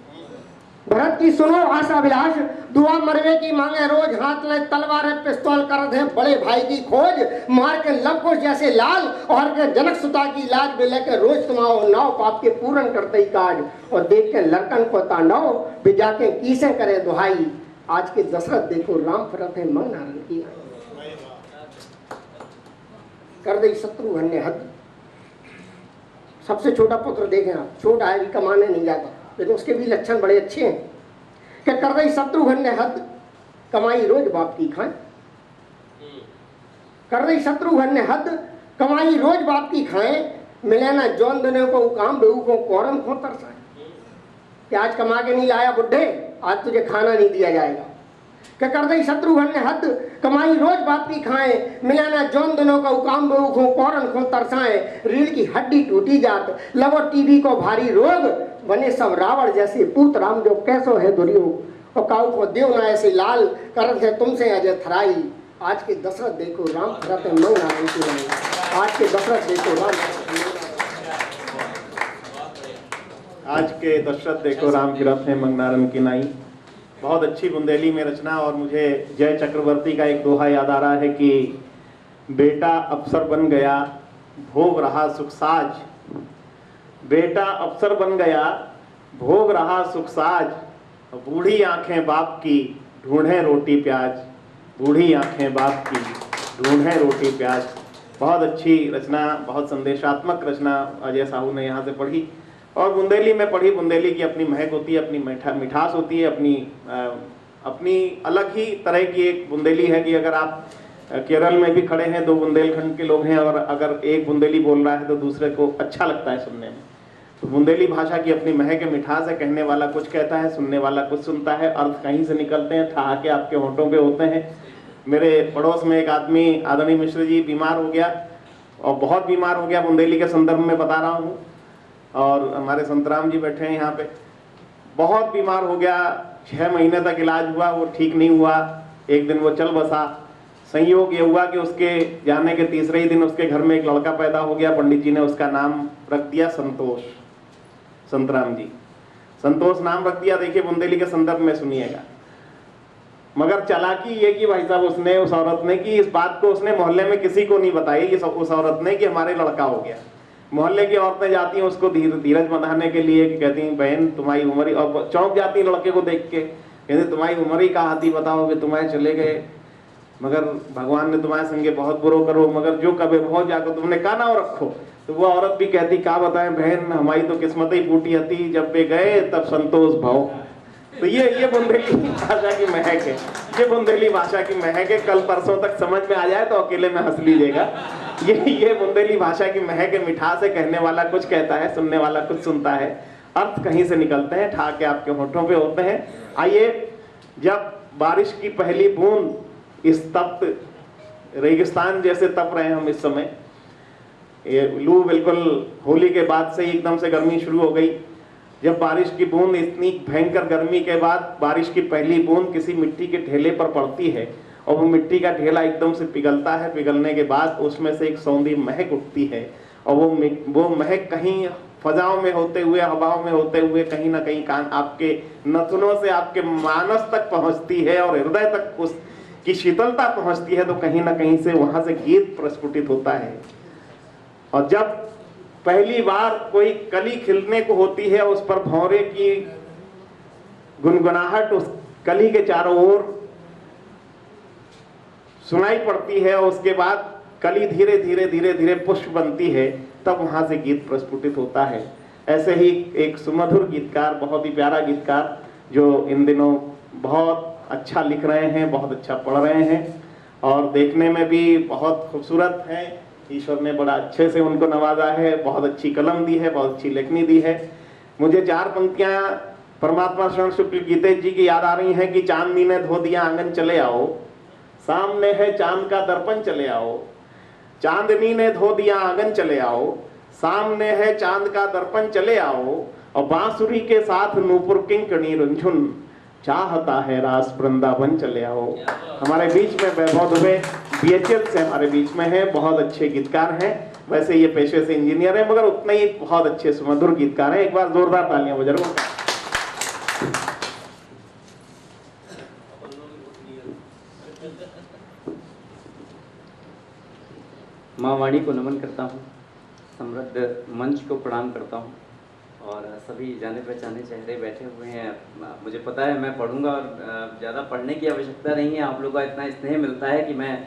भरत की सुनो आस अभिलाष, दुआ मरवे की मांगे रोज। हाथ में तलवार पिस्तौल कर दे बड़े भाई की खोज, मार के लवकुश जैसे लाल और के जनक सुता की लाज में लेकर रोज तुम्हारो नाव पाप के पूर्ण करते ही काज। और देख के लड़कन को तांडव बिजा के कीसे करे दुहाई। आज के दशरथ देखो राम फिरत है मंग नारन की नाई। कर दे शत्रुघ्न ने हद। सबसे छोटा पुत्र देखें आप, छोटा है, कमाने नहीं जाता, लेकिन उसके भी लक्षण बड़े अच्छे हैं कि कर रही शत्रुघ्न ने हद, कमाई रोज बाप की खाए। कर रही शत्रुघ्न ने हद, कमाई रोज बाप की खाएं, मिले ना जौन देने को काम बेहू को कौरम खो तरसाए। प्याज कमा के नहीं लाया बुढ़े, आज तुझे खाना नहीं दिया जाएगा। क्या कर रही शत्रुघ्न ने हद, कमाई रोज बाप की खाएं, मिले ना जौन दिनों का उकाम बेहू को कौरन खो तरसाए। रीढ़ की हड्डी टूटी जात, लगो टीबी को भारी रोग, बने सब रावण जैसे पूत राम जो कैसो है दुर्योग। और काऊ को देव ना ऐसे लाल, करत है तुमसे अजय थराई। आज के दशरथ देखो राम करत है मंग नारायण की राई। आज के दशरथ देखो राम, आज के दशरथ देखो राम गिरत है मंग नारायण की नाई। बहुत अच्छी बुंदेली में रचना। और मुझे जय चक्रवर्ती का एक दोहा याद आ रहा है कि बेटा अफसर बन गया भोग रहा सुख साज, बेटा अफसर बन गया भोग रहा सुख साज, बूढ़ी आंखें बाप की ढूंढे रोटी प्याज, बूढ़ी आंखें बाप की ढूंढे रोटी प्याज। बहुत अच्छी रचना, बहुत संदेशात्मक रचना अजय साहू ने यहाँ से पढ़ी। और बुंदेली में पढ़ी, बुंदेली की अपनी महक होती है, अपनी मिठास होती है, अपनी अलग ही तरह की एक बुंदेली है कि अगर आप केरल में भी खड़े हैं, 2 बुंदेलखंड के लोग हैं और अगर एक बुंदेली बोल रहा है तो दूसरे को अच्छा लगता है सुनने में। तो बुंदेली भाषा की अपनी महक मिठास है। कहने वाला कुछ कहता है, सुनने वाला कुछ सुनता है, अर्थ कहीं से निकलते हैं, ठहाके आपके होंठों पे होते हैं। मेरे पड़ोस में एक आदमी आदरणीय मिश्र जी बीमार हो गया, और बहुत बीमार हो गया, बुंदेली के संदर्भ में बता रहा हूँ। और हमारे संतराम जी बैठे हैं यहाँ पे, बहुत बीमार हो गया, 6 महीने तक इलाज हुआ, वो ठीक नहीं हुआ। एक दिन वो चल बसा। संयोग ये हुआ कि उसके जाने के तीसरे ही दिन उसके घर में एक लड़का पैदा हो गया। पंडित जी ने उसका नाम रख दिया संतोष, संतराम जी संतोष नाम रख दिया। देखिए बुंदेली के संदर्भ में सुनिएगा। मगर चालाकी ये कि भाई साहब उसने, उस औरत ने, कि इस बात को उसने मोहल्ले में किसी को नहीं बताई कि उस औरत ने कि हमारे लड़का हो गया। मोहल्ले की औरतें जाती हैं उसको धीरज बंधाने के लिए, कि कहती हैं बहन तुम्हारी उम्र ही, और चौंक जाती है लड़के को देख के, कहते तुम्हारी उम्र ही कहा थी, बताओ कि तुम्हारे चले गए, मगर भगवान ने तुम्हारे संगे बहुत बुरो करो, मगर जो कभी बहुत जाकर तुमने का नाम रखो। तो वो औरत भी कहती का बताएं बहन, हमारी तो किस्मत ही फूटी थी, जब वे गए तब संतोष भाव। तो ये बुंदेली भाषा की महक है, ये बुंदेली भाषा की महक है। कल परसों तक समझ में आ जाए तो अकेले में हंस लीजिएगा। ये बुंदेली भाषा की महक है, मिठास है। कहने वाला कुछ कहता है, सुनने वाला कुछ सुनता है, अर्थ कहीं से निकलते हैं, ठहाके आपके होठों पे होते हैं। आइए, जब बारिश की पहली बूंद इस तप्त रेगिस्तान जैसे तप रहे हैं हम इस समय, ये लू बिल्कुल होली के बाद से ही एकदम से गर्मी शुरू हो गई। जब बारिश की बूंद इतनी भयंकर गर्मी के बाद बारिश की पहली बूंद किसी मिट्टी के ढेले पर पड़ती है और वो मिट्टी का ढेला एकदम से पिघलता है, पिघलने के बाद उसमें से एक सौंधी महक उठती है, और वो महक कहीं फजाओं में होते हुए, हवाओं में होते हुए, कहीं ना कहीं कान आपके नथुनों से आपके मानस तक पहुंचती है और हृदय तक उसकी शीतलता पहुंचती है। तो कहीं ना कहीं से वहां से गीत प्रस्फुटित होता है। और जब पहली बार कोई कली खिलने को होती है, उस पर भौरे की गुनगुनाहट उस कली के चारों ओर सुनाई पड़ती है, और उसके बाद कली धीरे धीरे धीरे धीरे पुष्प बनती है, तब वहां से गीत प्रस्फुटित होता है। ऐसे ही एक सुमधुर गीतकार, बहुत ही प्यारा गीतकार, जो इन दिनों बहुत अच्छा लिख रहे हैं, बहुत अच्छा पढ़ रहे हैं और देखने में भी बहुत खूबसूरत है। ईश्वर ने बड़ा अच्छे से उनको नवाजा है, बहुत अच्छी कलम दी है, बहुत अच्छी लेखनी दी है। मुझे 4 पंक्तियां परमात्मा शरण शुक्ल गीते जी की याद आ रही हैं कि चांदनी ने धो दिया आंगन चले आओ, सामने है चांद का दर्पण चले आओ। चांदनी ने धो दिया आंगन चले आओ, सामने है चांद का दर्पण चले आओ, और बांसुरी के साथ नूपुर किंकणी रुंझुन, चाहता है रास वृंदावन चले आओ। हमारे बीच में वैभव दुबे BHL से हमारे बीच में है, बहुत अच्छे गीतकार हैं। वैसे ये पेशे से इंजीनियर है, मगर उतने ही बहुत अच्छे सुमधुर गीतकार हैं। एक बार जोरदार तालियां बुजुर्गों। माँ वाणी को नमन करता हूँ, समृद्ध मंच को प्रणाम करता हूँ, और सभी जाने पहचाने चेहरे बैठे हुए हैं। मुझे पता है मैं पढ़ूंगा, और ज़्यादा पढ़ने की आवश्यकता नहीं है। आप लोगों का इतना स्नेह मिलता है कि मैं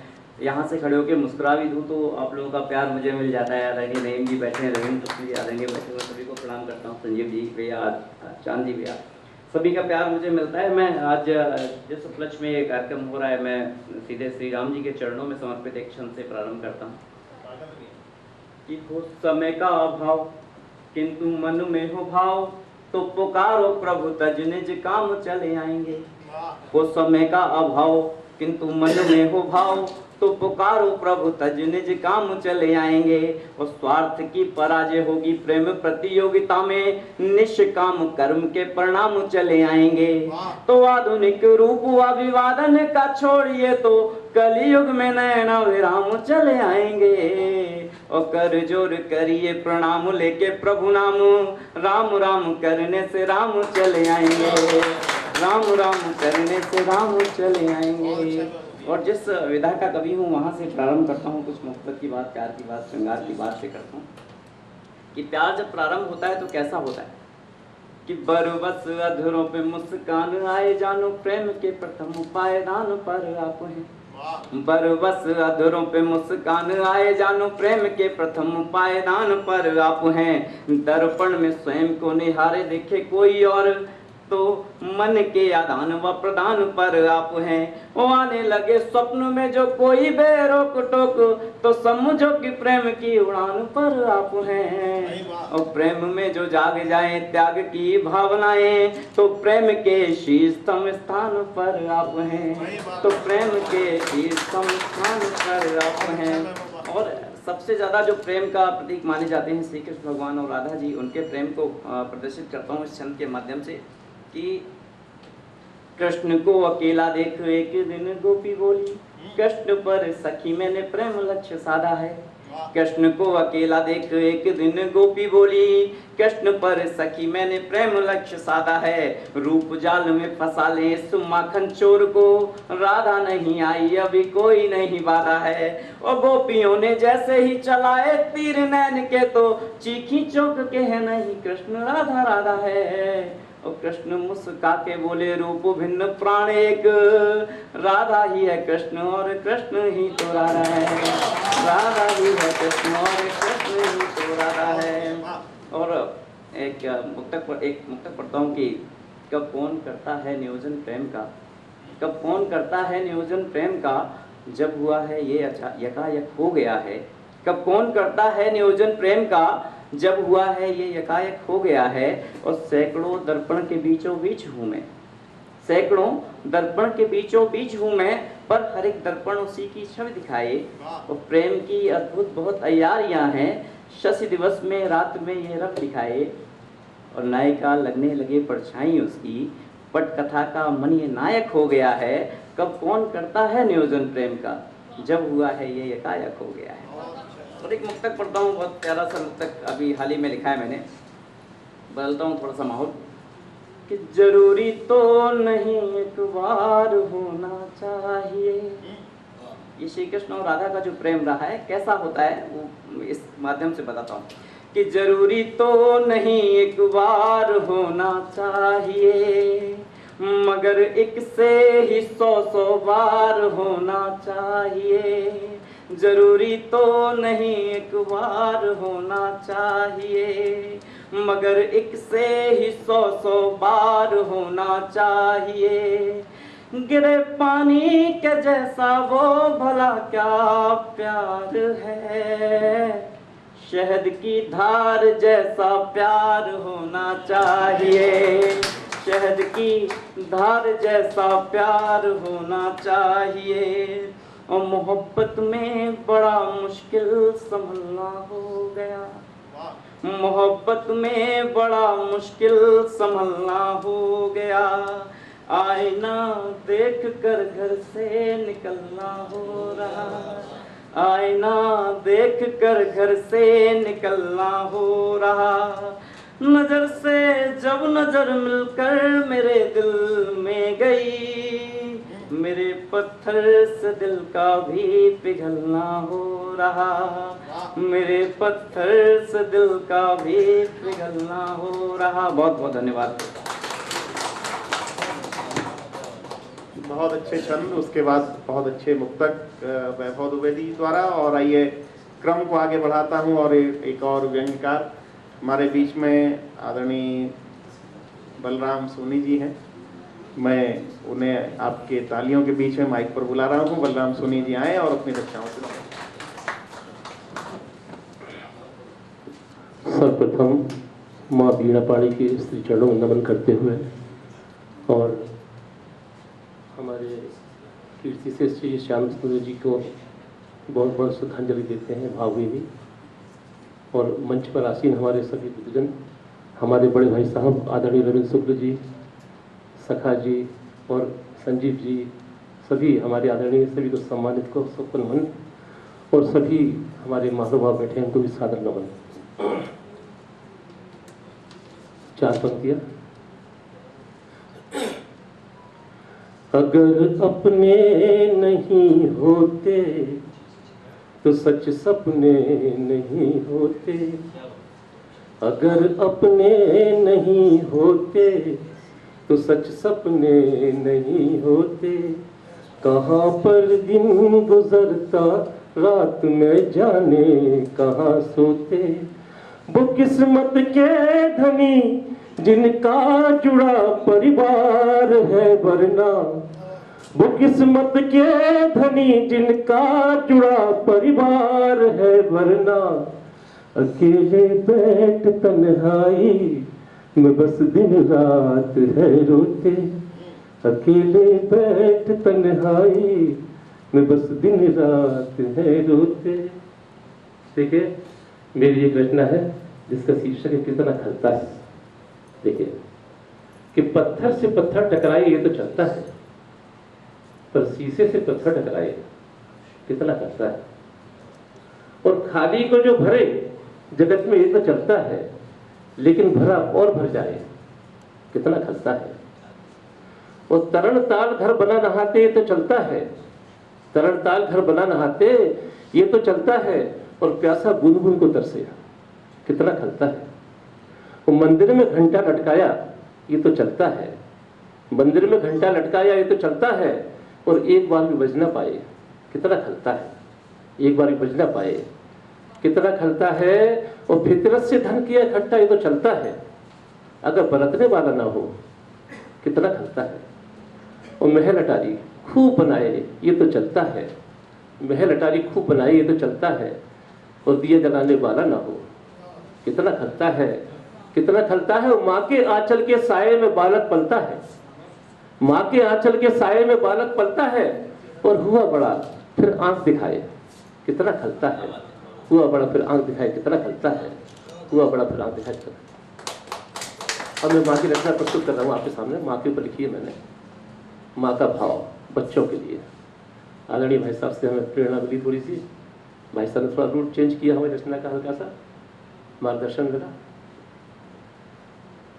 यहाँ से खड़े होकर मुस्कुरा भी दूँ तो आप लोगों का प्यार मुझे मिल जाता है। आदरणीय रहीम जी बैठे हैं, रविंद्र जी आदरणीय बैठे हुए, सभी को प्रणाम करता हूँ। संजीव जी भैया, चांद जी भैया, सभी का प्यार मुझे मिलता है। मैं आज जिस उपलक्ष्य में ये कार्यक्रम हो रहा है, मैं सीधे श्री राम जी के चरणों में समर्पित एक क्षण से प्रारंभ करता हूँ कि हो समय का अभाव किंतु मन में हो भाव, तो पुकारो प्रभु तज निज काम चले आएंगे। हो समय का अभाव किंतु मन में हो भाव, तो पुकारो प्रभु तज निज काम चले आएंगे। और स्वार्थ की पराजय होगी प्रेम प्रतियोगिता में, निष्काम कर्म के परिणाम चले आएंगे। तो आधुनिक रूप अभिवादन का छोड़िए, तो कलयुग में नैना विराम चले आएंगे। और कर जोर करिए प्रणाम लेके प्रभु नाम, राम राम करने से राम चले आएंगे। राम राम करने से राम चले आएंगे। और जिस विधा का कवि हूँ वहाँ से प्रारंभ करता हूँ, कुछ मोहब्बत की बात, प्यार की बात, श्रृंगार की बात से करता हूँ कि प्यार जब प्रारंभ होता है तो कैसा होता है कि बरबस अधरों पे मुस्कान आए, जानो प्रेम के प्रथम पायदान पर आप हैं। बरबस अधरों पे मुस्कान आए, जानो प्रेम के प्रथम पायदान पर आप हैं। दर्पण में स्वयं को निहारे देखे कोई और, तो मन के आदान व प्रदान पर आप हैं। वो आने लगे स्वप्न में जो कोई बेरोक टोक, तो समझो कि प्रेम की उड़ान पर आप हैं। और प्रेम में जो जाग जाए त्याग की भावनाएं, तो प्रेम के शीर्षतम स्थान पर आप हैं। तो प्रेम के शीर्षतम स्थान पर आप हैं। और सबसे ज्यादा जो प्रेम का प्रतीक माने जाते हैं श्री कृष्ण भगवान और राधा जी, उनके प्रेम को प्रदर्शित करता हूँ इस छंद के माध्यम से कि कृष्ण को अकेला देख एक दिन गोपी बोली, कृष्ण पर सखी मैंने प्रेम लक्ष्य साधा है। कृष्ण को अकेला देख एक दिन गोपी बोली, कृष्ण पर सखी मैंने प्रेम लक्ष्य साधा है। रूप जाल में फंसा ले इस माखन चोर को, राधा नहीं आई अभी कोई नहीं बाधा है। और गोपियों ने जैसे ही चलाए तीर नैन के, तो चीखी चौंक के है नहीं कृष्ण राधा राधा है। और कृष्ण मुस्का के बोले रूप भिन्न प्राण एक, राधा ही है कृष्ण और कृष्ण ही तो राधा है। राधा ही है कृष्ण और कृष्ण ही तो राधा है। और एक मुक्तक पढ़ता हूँ कि कब कौन करता है नियोजन प्रेम का, कब कौन करता है नियोजन प्रेम का, जब हुआ है ये यकायक हो गया है। कब कौन करता है नियोजन प्रेम का, जब हुआ है ये यकायक हो गया है। और सैकड़ों दर्पण के बीचों बीच हूँ मैं, सैकड़ों दर्पण के बीचों बीच हूँ मैं, पर हर एक दर्पण उसी की छवि दिखाए। और प्रेम की अद्भुत बहुत अयारियां हैं, शशि दिवस में रात में ये रब दिखाए। और नायिका लगने लगे परछाई उसकी, पटकथा का मन ये नायक हो गया है। कब कौन करता है नियोजन प्रेम का, जब हुआ है ये यकायक हो गया है। और एक मुक्तक पढ़ता हूँ, बहुत प्यारा सा मुक्तक अभी हाल ही में लिखा है मैंने, बदलता हूँ थोड़ा सा माहौल कि जरूरी तो नहीं एक बार होना चाहिए। ये श्री कृष्ण और राधा का जो प्रेम रहा है कैसा होता है वो इस माध्यम से बताता हूँ कि जरूरी तो नहीं एक बार होना चाहिए, मगर एक से ही 100 बार होना चाहिए। जरूरी तो नहीं एक बार होना चाहिए, मगर एक से ही 100 बार होना चाहिए। गिरे पानी के जैसा वो भला क्या प्यार है, शहद की धार जैसा प्यार होना चाहिए। शहद की धार जैसा प्यार होना चाहिए। और मोहब्बत में बड़ा मुश्किल संभलना हो गया, मोहब्बत में बड़ा मुश्किल संभलना हो गया। आईना देख कर घर से निकलना हो रहा, आईना देख कर घर से निकलना हो रहा। नजर से जब नजर मिलकर मेरे दिल में गई, मेरे पत्थर से दिल का भी पिघलना हो रहा। मेरे पत्थर से दिल का भी पिघलना हो रहा। बहुत बहुत धन्यवाद। बहुत अच्छे छंद, उसके बाद बहुत अच्छे मुक्तक वैभव द्विवेदी द्वारा। और आइए क्रम को आगे बढ़ाता हूँ और एक और व्यंग्यकार हमारे बीच में आदरणीय बलराम सोनी जी हैं। मैं उन्हें आपके तालियों के बीच में माइक पर बुला रहा हूं। बलराम सोनी जी आए और अपनी रचनाओं से सर्वप्रथम माँ बीणापाणी के श्री चरणों में नमन करते हुए और हमारे कीर्ति से श्री श्याम सुंदर जी को बहुत बहुत श्रद्धांजलि देते हैं भावभीनी। और मंच पर आसीन हमारे सभी बुजुर्गजन, हमारे बड़े भाई साहब आदरणीय रविंद्र शुक्ल जी, सखा जी और संजीव जी, सभी हमारे आदरणीय सभी को सम्मानित को सबको नमन। और सभी हमारे महानुभाव बैठे हैं उनको भी सादर नमन। 4 पंक्तियां। अगर अपने नहीं होते तो सच सपने नहीं होते, अगर अपने नहीं होते तो सच सपने नहीं होते। कहाँ पर दिन गुजरता रात में जाने कहाँ सोते। वो किस्मत के धनी जिनका जुड़ा परिवार है, वरना वो किस्मत के धनी जिनका जुड़ा परिवार है, वरना अकेले बैठ तन्हाई में बस दिन रात है रोते। अकेले बैठ तन्हाई में बस दिन रात है रोते। देखिए मेरी एक रचना है जिसका शीर्षक है कितना खलता है। देखिए कि पत्थर से पत्थर टकराए ये तो चलता है, पर शीशे से पत्थर टकराए कितना खलता है। और खाली को जो भरे जगत में ये तो चलता है, लेकिन भरा और भर जाए कितना खलता है। और तरण ताल घर बना नहाते ये तो चलता है, तरण ताल घर बना नहाते ये तो चलता है। और प्यासा बूंद बूंद को तरसे कितना खलता है। वो मंदिर में घंटा लटकाया ये तो चलता है, मंदिर में घंटा लटकाया ये तो चलता है। और एक बार भी बज ना पाए कितना खलता है, एक बार भी बज ना पाए कितना खलता है। और फितरत से धन किया इकट्ठा ये तो चलता है, अगर बरतने वाला ना हो कितना खलता है। और महल अटारी खूब बनाए ये तो चलता है, महल अटारी खूब बनाए ये तो चलता है। और दिया जलाने वाला ना हो कितना खलता है, कितना खलता है। और माँ के आंचल के साये में बालक पलता है, माँ के आंचल के साये में बालक पलता है। और हुआ बड़ा फिर आंख दिखाए कितना खलता है, हुआ बड़ा फिर आंख दिखाए कितना खलता है, हुआ बड़ा फिर आंख दिखाए कितना। अब मैं माँ की रचना प्रस्तुत कर रहा हूँ आपके सामने। माँ के ऊपर लिखी है मैंने, माँ का भाव बच्चों के लिए। आदरणीय भाई साहब से हमें प्रेरणा मिली थोड़ी सी, भाई साहब ने थोड़ा रूट चेंज किया हमारी रचना का, हल्का सा मार्गदर्शन मिला।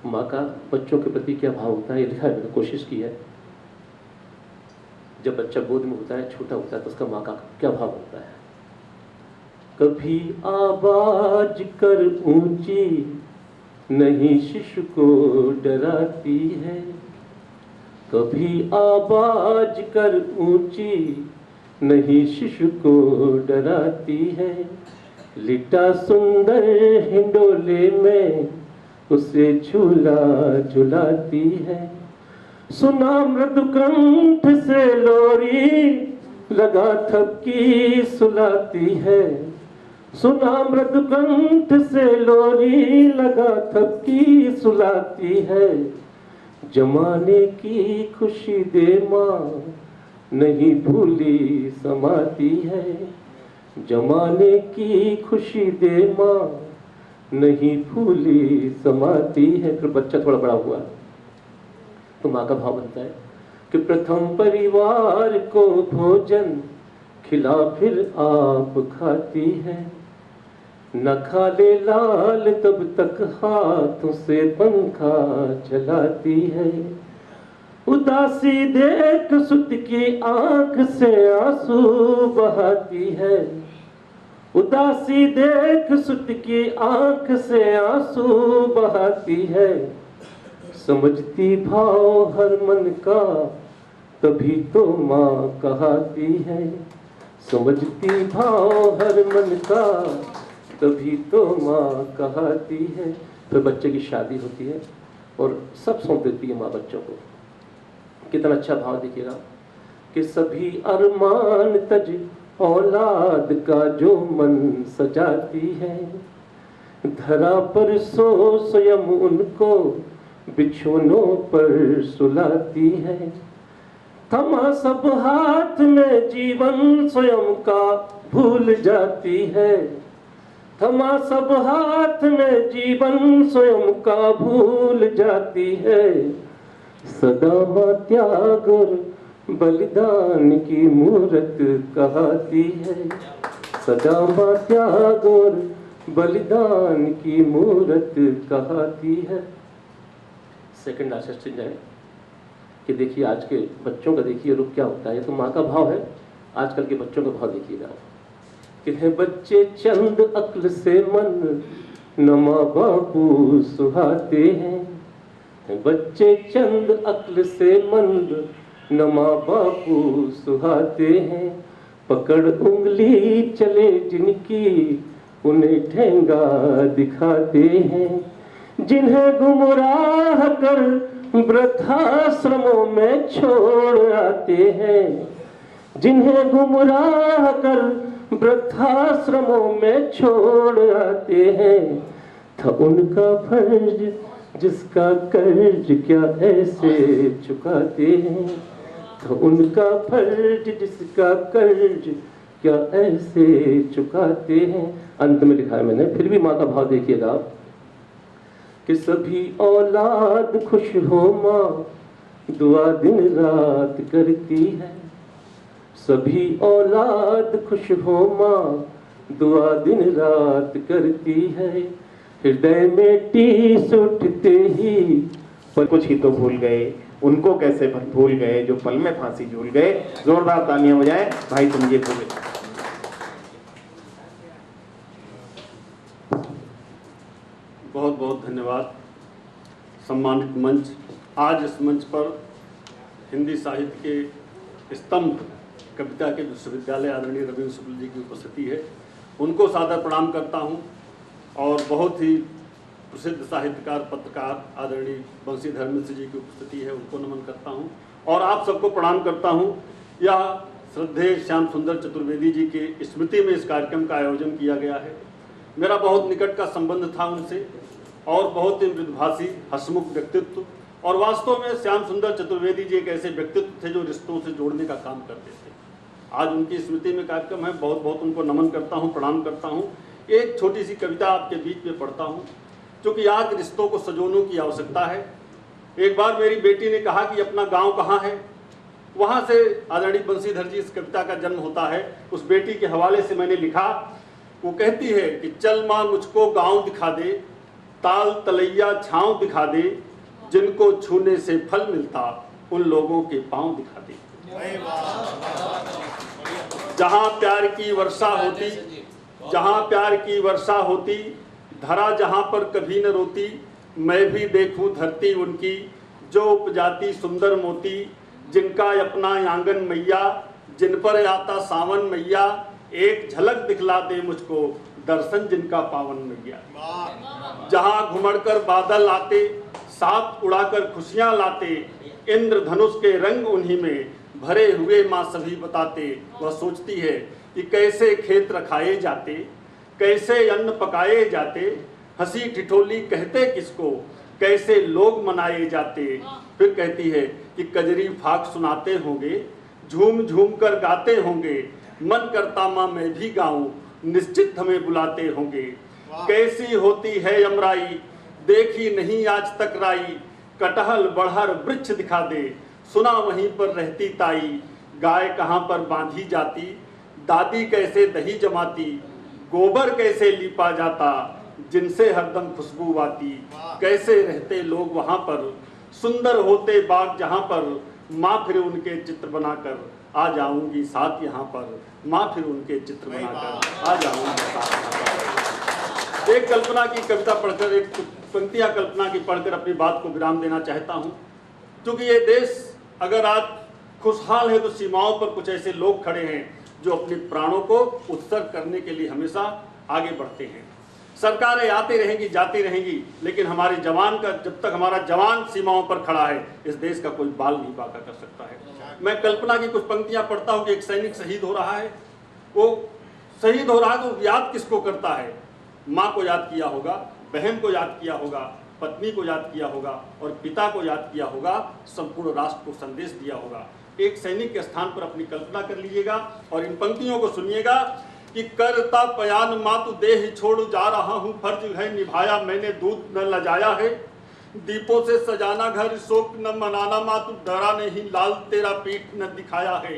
माँ का बच्चों के प्रति क्या भाव होता है ये लिखा है, मैंने कोशिश की है। जब बच्चा गोद में होता है, छोटा होता है, तो उसका माँ का क्या भाव होता है। कभी आवाज कर ऊंची नहीं शिशु को डराती है, कभी आवाज कर ऊंची नहीं शिशु को डराती है। लिटा सुंदर हिंडोले में उसे झूला झुलाती है। सुना मृदु कंठ से लोरी लगा थपकी सुलाती है, सुना मृदु कंठ से लोरी लगा थपकी सुलाती है। जमाने की खुशी दे माँ नहीं भूली समाती है, जमाने की खुशी दे माँ नहीं भूली समाती है। फिर बच्चा थोड़ा बड़ा हुआ तो माँ का भाव बनता है कि प्रथम परिवार को भोजन खिला फिर आप खाती है। न खा ले लाल तब तक हाथों से पंखा चलाती है। उदासी देख सुत की आंख से आंसू बहाती है, उदासी देख सुत की आंख से आंसू बहाती है। समझती भाव हर मन का तभी तो माँ कहाती है, समझती भाव हर मन का तभी तो माँ कहाती है। फिर बच्चे की शादी होती है, और सब सौंप देती है माँ बच्चों को। कितना अच्छा भाव देखिएगा कि सभी अरमान तज औलाद का जो मन सजाती है, धरा पर सो स्वयं उनको बिछोनों पर सुलाती है। थमा सब हाथ में जीवन स्वयं का भूल जाती है, थमा सब हाथ में जीवन स्वयं का भूल जाती है। सदा माँ त्याग और बलिदान की मूरत कहती है, सदा माँ त्याग और बलिदान की मूरत कहती है। सेकंड असिस्टेंट है कि देखिए आज के बच्चों का देखिए रूप क्या होता है। ये तो माँ का भाव है, आजकल के बच्चों का भाव देखिएगा कि है बच्चे चंद अक्ल से मन न माँ बापू सुहाते हैं, बच्चे चंद अक्ल से मन न माँ बापू सुहाते हैं। पकड़ उंगली चले जिनकी उन्हें ठेंगा दिखाते हैं, जिन्हें गुमराह कर वृद्धाश्रमों में छोड़ आते हैं, जिन्हें गुमराह कर वृद्धाश्रमों में छोड़ आते हैं। था उनका फर्ज जिसका कर्ज क्या ऐसे चुकाते हैं, था उनका फर्ज जिसका कर्ज क्या ऐसे चुकाते हैं। अंत में लिखा है मैंने, फिर भी माँ का भाव देखिएगा कि सभी औलाद खुश हो माँ दुआ दिन रात करती है, सभी औलाद खुश हो माँ दुआ दिन रात करती है। हृदय में टीस उठते ही पर कुछ ही तो भूल गए, उनको कैसे भूल गए जो पल में फांसी झूल गए। जोरदार तालियां बजाएं भाई तुम ये भूले। बहुत बहुत धन्यवाद सम्मानित मंच। आज इस मंच पर हिंदी साहित्य के स्तंभ कविता के विश्वविद्यालय आदरणीय रविंद्र शुक्ल जी की उपस्थिति है, उनको सादर प्रणाम करता हूं। और बहुत ही प्रसिद्ध साहित्यकार पत्रकार आदरणीय बंशीधर मिश्र जी की उपस्थिति है, उनको नमन करता हूं। और आप सबको प्रणाम करता हूं। यह श्रद्धेय श्याम सुंदर चतुर्वेदी जी की स्मृति में इस कार्यक्रम का आयोजन किया गया है। मेरा बहुत निकट का संबंध था उनसे और बहुत ही मृदुभाषी हसमुख व्यक्तित्व, और वास्तव में श्याम सुंदर चतुर्वेदी जी एक ऐसे व्यक्तित्व थे जो रिश्तों से जोड़ने का काम करते थे। आज उनकी स्मृति में कार्यक्रम है, बहुत बहुत उनको नमन करता हूँ, प्रणाम करता हूँ। एक छोटी सी कविता आपके बीच में पढ़ता हूँ, क्योंकि आज रिश्तों को सजोने की आवश्यकता है। एक बार मेरी बेटी ने कहा कि अपना गांव कहाँ है, वहाँ से आदरणीय बंशीधर जी इस कविता का जन्म होता है। उस बेटी के हवाले से मैंने लिखा, वो कहती है कि चल माँ मुझको गांव दिखा दे, ताल तलैया छाँव दिखा दे, जिनको छूने से फल मिलता उन लोगों के पाँव दिखा दे। जहाँ प्यार की वर्षा होती, जहाँ प्यार की वर्षा होती, धरा जहाँ पर कभी न रोती, मैं भी देखूं धरती उनकी जो उपजाती सुंदर मोती, जिनका अपना आंगन मैया, जिन पर आता सावन मैया, एक झलक दिखला दे मुझको दर्शन जिनका पावन मैया। जहाँ घुमड़कर बादल आते, साथ उड़ाकर खुशियाँ लाते, इंद्रधनुष के रंग उन्हीं में भरे हुए माँ सभी बताते। वह सोचती है कि कैसे खेत रखाए जाते, कैसे अन्न पकाए जाते, हंसी ठिठोली कहते किसको, कैसे लोग मनाए जाते। फिर कहती है कि कजरी फाक सुनाते होंगे, झूम झूम कर गाते होंगे, मन करता माँ मैं भी गाऊं, निश्चित हमें बुलाते होंगे। कैसी होती है यमराई, देखी नहीं आज तक राई, कटहल बढ़हर वृक्ष दिखा दे, सुना वहीं पर रहती ताई, गाय कहाँ पर बांधी जाती, दादी कैसे दही जमाती, गोबर कैसे लीपा जाता, जिनसे हरदम खुशबू आती। कैसे रहते लोग वहाँ पर, सुंदर होते बाग जहाँ पर, माँ फिर उनके चित्र बनाकर आ जाऊंगी साथ यहाँ पर, माँ फिर उनके चित्र बनाकर आ जाऊंगी साथ यहाँ पर। एक कल्पना की कविता पढ़कर, एक पंक्तियाँ कल्पना की पढ़कर अपनी बात को विराम देना चाहता हूँ। क्योंकि ये देश अगर आज खुशहाल है तो सीमाओं पर कुछ ऐसे लोग खड़े हैं जो अपने प्राणों को उत्सर्ग करने के लिए हमेशा आगे बढ़ते हैं। सरकारें आती रहेंगी जाती रहेंगी, लेकिन हमारे जवान का, जब तक हमारा जवान सीमाओं पर खड़ा है, इस देश का कोई बाल नहीं बांका कर सकता है। मैं कल्पना की कुछ पंक्तियां पढ़ता हूं कि एक सैनिक शहीद हो रहा है, वो शहीद हो रहा है तो याद किसको करता है? माँ को याद किया होगा, बहन को याद किया होगा, पत्नी को याद किया होगा और पिता को याद किया होगा, संपूर्ण राष्ट्र को संदेश दिया होगा। एक सैनिक के स्थान पर अपनी कल्पना कर लीजिएगा और इन पंक्तियों को सुनिएगा कि करता पयान मातु देह छोड़ जा रहा हूँ, फर्ज है निभाया मैंने दूध न लजाया है, दीपों से सजाना घर शोक न मनाना मातु डरा नहीं लाल तेरा पीठ न दिखाया है,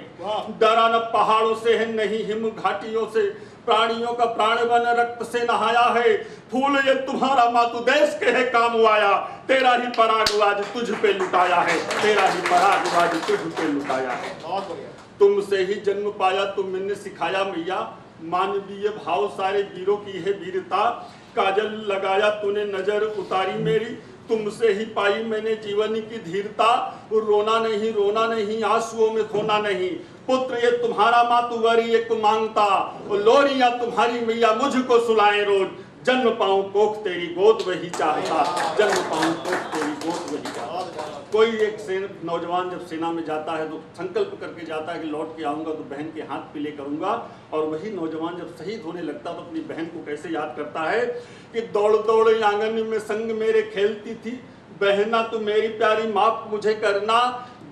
डरा न पहाड़ों से है नहीं हिम घाटियों से, प्राणियों का प्राण बन रक्त से नहाया है, फूल ये तुम्हारा मातु देश के है काम आया, तेरा ही पराग आज तुझ पे लुटाया है, तेरा ही पराग आज तुझ पे लुटाया है। तुमसे ही जन्म पाया तुमने सिखाया मैया, मानवीय भाव सारे वीरों की है वीरता, काजल लगाया तूने नजर उतारी मेरी, तुमसे ही पाई मैंने जीवन की धीरता, रोना नहीं आंसुओं में खोना नहीं, पुत्र ये तुम्हारा मातुवरी एक मांगता, लोरियां तुम्हारी मैया मुझको सुलाए रोज, जन्म पाऊं कोख तेरी गोद वही चाहता, जन्म पाऊं कोख तेरी गोद वही चाहता। कोई एक नौजवान जब सेना में जाता है तो संकल्प करके जाता है कि लौट के आऊंगा तो बहन के हाथ पीले करूंगा, और वही नौजवान जब शहीद होने लगता तो अपनी बहन को कैसे याद करता है कि दौड़ दौड़ आंगन में संग मेरे खेलती थी, बहना तू मेरी प्यारी माफ मुझे करना,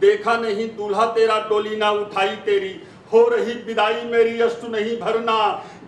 देखा नहीं दूल्हा तेरा डोली ना उठाई तेरी, हो रही विदाई मेरी अश्रु नहीं भरना,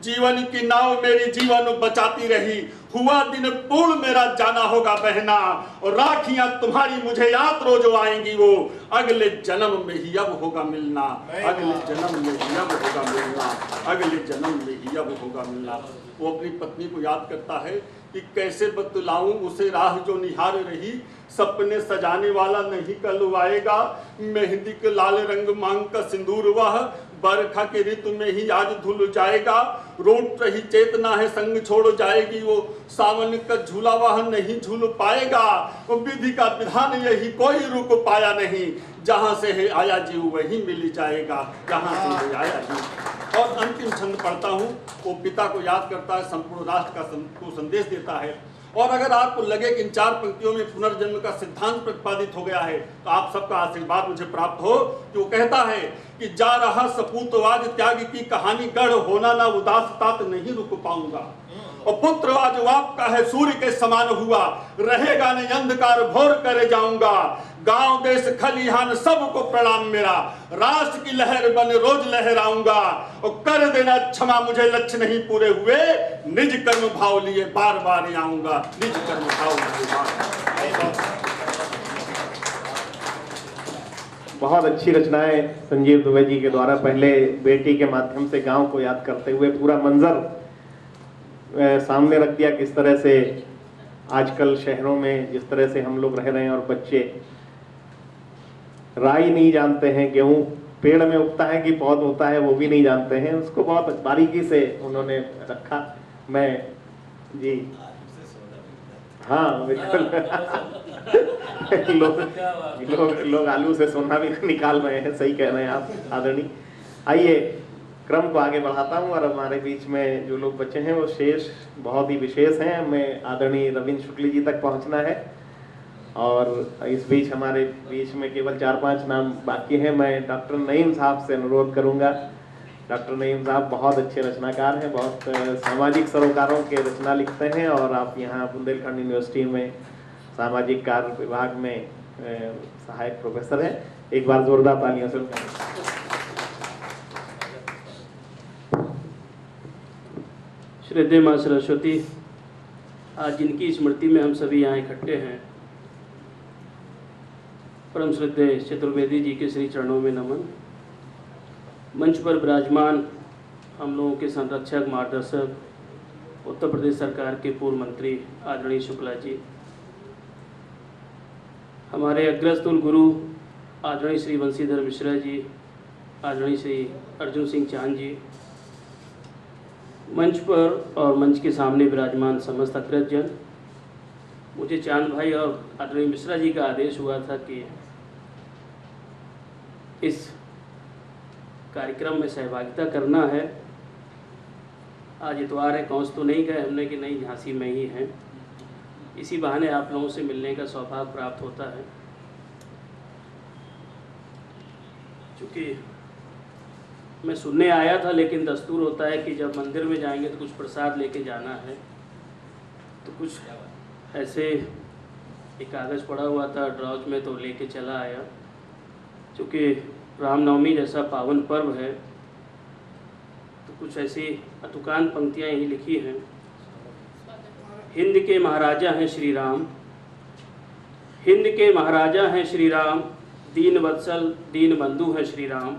जीवन की नाव मेरी जीवन बचाती रही, हुआ दिन पूर्ण मेरा जाना होगा बहना, और राखियां तुम्हारी मुझे याद रोज आएंगी वो, अगले जन्म में ही अब होगा मिलना, अगले जन्म में ही अब होगा मिलना, अगले जन्म में ही अब होगा मिलना। वो अपनी पत्नी को याद करता है कि कैसे बतलाऊं उसे राह जो निहार रही, सपने सजाने वाला नहीं कल आएगा, मेहंदी के लाल रंग मांग का सिंदूर वह, बरखा के ऋतु में ही आज धुल जाएगा, रूठ रही चेतना है संग छोड़ जाएगी वो, सावन का झूला वह नहीं झूल पाएगा, वो विधि का विधान यही कोई रुक पाया नहीं, जहां से है आया जीव वही मिल जाएगा, जहां से है आया जीव। और अंतिम छंद पढ़ता हूँ, वो पिता को याद करता है, संपूर्ण राष्ट्र को संदेश देता है। और अगर आपको लगे कि इन 4 पंक्तियों में पुनर्जन्म का सिद्धांत प्रतिपादित हो गया है तो आप सबका आशीर्वाद मुझे प्राप्त हो कि वो कहता है कि जा रहा सपूतवाद त्याग की कहानी गढ़ होना ना उदास तात नहीं रुक पाऊंगा, और पुत्र आज आपका है सूर्य के समान हुआ, रहेगा नहीं अंधकार भोर करे जाऊंगा, गांव देश खलिहान सबको प्रणाम मेरा, राष्ट्र की लहर बन रोज लहराऊंगा, और कर देना क्षमा मुझे लक्ष्य नहीं पूरे हुए, निज कर्म भाव लिए बार बार आऊंगा, निज कर्म भाव लिए बार। बहुत अच्छी रचनाएं संजीव दुबे जी के द्वारा, पहले बेटी के माध्यम से गांव को याद करते हुए पूरा मंजर सामने रख दिया, किस तरह से आजकल शहरों में जिस तरह से हम लोग रह रहे हैं और बच्चे राई नहीं जानते हैं, गेहूं पेड़ में उगता है कि पौध होता है वो भी नहीं जानते हैं, उसको बहुत बारीकी से उन्होंने रखा। मैं जी हाँ बिल्कुल लोग आलू से सोना भी निकाल रहे हैं, सही कह रहे हैं आप आदरणीय। आइए क्रम को आगे बढ़ाता हूं, और हमारे बीच में जो लोग बचे हैं वो शेष बहुत ही विशेष हैं। हमें आदरणीय रविंद्र शुक्ल जी तक पहुंचना है, और इस बीच हमारे बीच में केवल 4-5 नाम बाकी हैं। मैं डॉक्टर नईम साहब से अनुरोध करूंगा। डॉक्टर नईम साहब बहुत अच्छे रचनाकार हैं, बहुत सामाजिक सरोकारों के रचना लिखते हैं, और आप यहाँ बुंदेलखंड यूनिवर्सिटी में सामाजिक कार्य विभाग में सहायक प्रोफेसर हैं। एक बार जोरदार तालियों से श्रद्धेय माँ सरस्वती, आज जिनकी स्मृति में हम सभी यहाँ इकट्ठे हैं, परम श्रद्धेय चतुर्वेदी जी के श्री चरणों में नमन। मंच पर विराजमान हम लोगों के संरक्षक मार्गदर्शक, उत्तर प्रदेश सरकार के पूर्व मंत्री आदरणीय शुक्ला जी, हमारे अग्रस्थूल गुरु आदरणीय श्री बंशीधर मिश्रा जी, आदरणीय श्री अर्जुन सिंह चांद जी, मंच पर और मंच के सामने विराजमान समस्त अग्रजन। मुझे चांद भाई और आदरणीय मिश्रा जी का आदेश हुआ था कि इस कार्यक्रम में सहभागिता करना है, आज इतवार है, कौंस तो नहीं गए हमने कि नहीं झांसी में ही हैं। इसी बहाने आप लोगों से मिलने का सौभाग्य प्राप्त होता है। चूँकि मैं सुनने आया था, लेकिन दस्तूर होता है कि जब मंदिर में जाएंगे तो कुछ प्रसाद लेके जाना है, तो कुछ ऐसे एक कागज़ पड़ा हुआ था ड्राउज में, तो लेके चला आया। चूँकि रामनवमी जैसा पावन पर्व है, तो कुछ ऐसी अतुकान पंक्तियाँ यही लिखी हैं। हिंद के महाराजा हैं श्री राम, हिंद के महाराजा हैं श्री राम, दीन वत्सल दीन बंधु हैं श्री राम,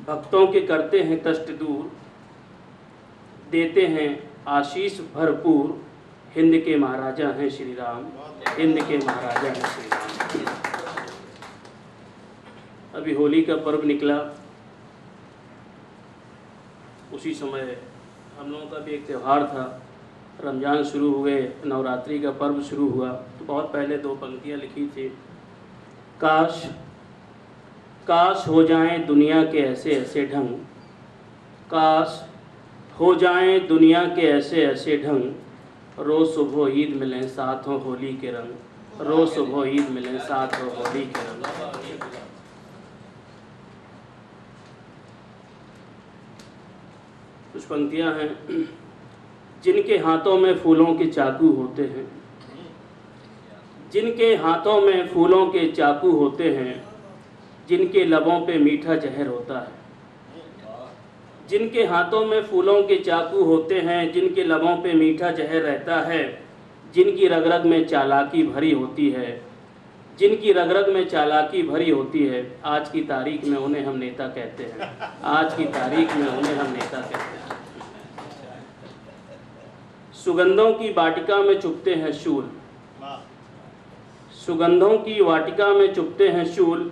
भक्तों के करते हैं कष्ट दूर, देते हैं आशीष भरपूर, हिंद के महाराजा हैं श्री राम, हिंद के महाराजा हैं श्री राम। अभी होली का पर्व निकला, उसी समय हम लोगों का भी एक त्यौहार था, रमज़ान शुरू हुए, नवरात्रि का पर्व शुरू हुआ। तो बहुत पहले 2 पंक्तियाँ लिखी थी। काश काश हो जाएं दुनिया के ऐसे ऐसे ढंग, काश हो जाएं दुनिया के ऐसे ऐसे ढंग, रोज़ सुबह ईद मिलें साथ हो होली के रंग, रोज़ सुबह ईद मिलें साथ हो होली के रंग। कुछ पंक्तियां हैं। जिनके हाथों में फूलों के चाकू होते हैं, जिनके हाथों में फूलों के चाकू होते हैं, जिनके लबों पे मीठा जहर होता है, जिनके हाथों में फूलों के चाकू होते हैं, जिनके लबों पे मीठा जहर रहता है, जिनकी रग रग में चालाकी भरी होती है, जिनकी रग रग में चालाकी भरी होती है, आज की तारीख में उन्हें हम नेता कहते हैं, आज की तारीख में उन्हें हम नेता कहते हैं। सुगंधों की वाटिका में चुपते हैं शूल, सुगंधों की वाटिका में चुपते हैं शूल,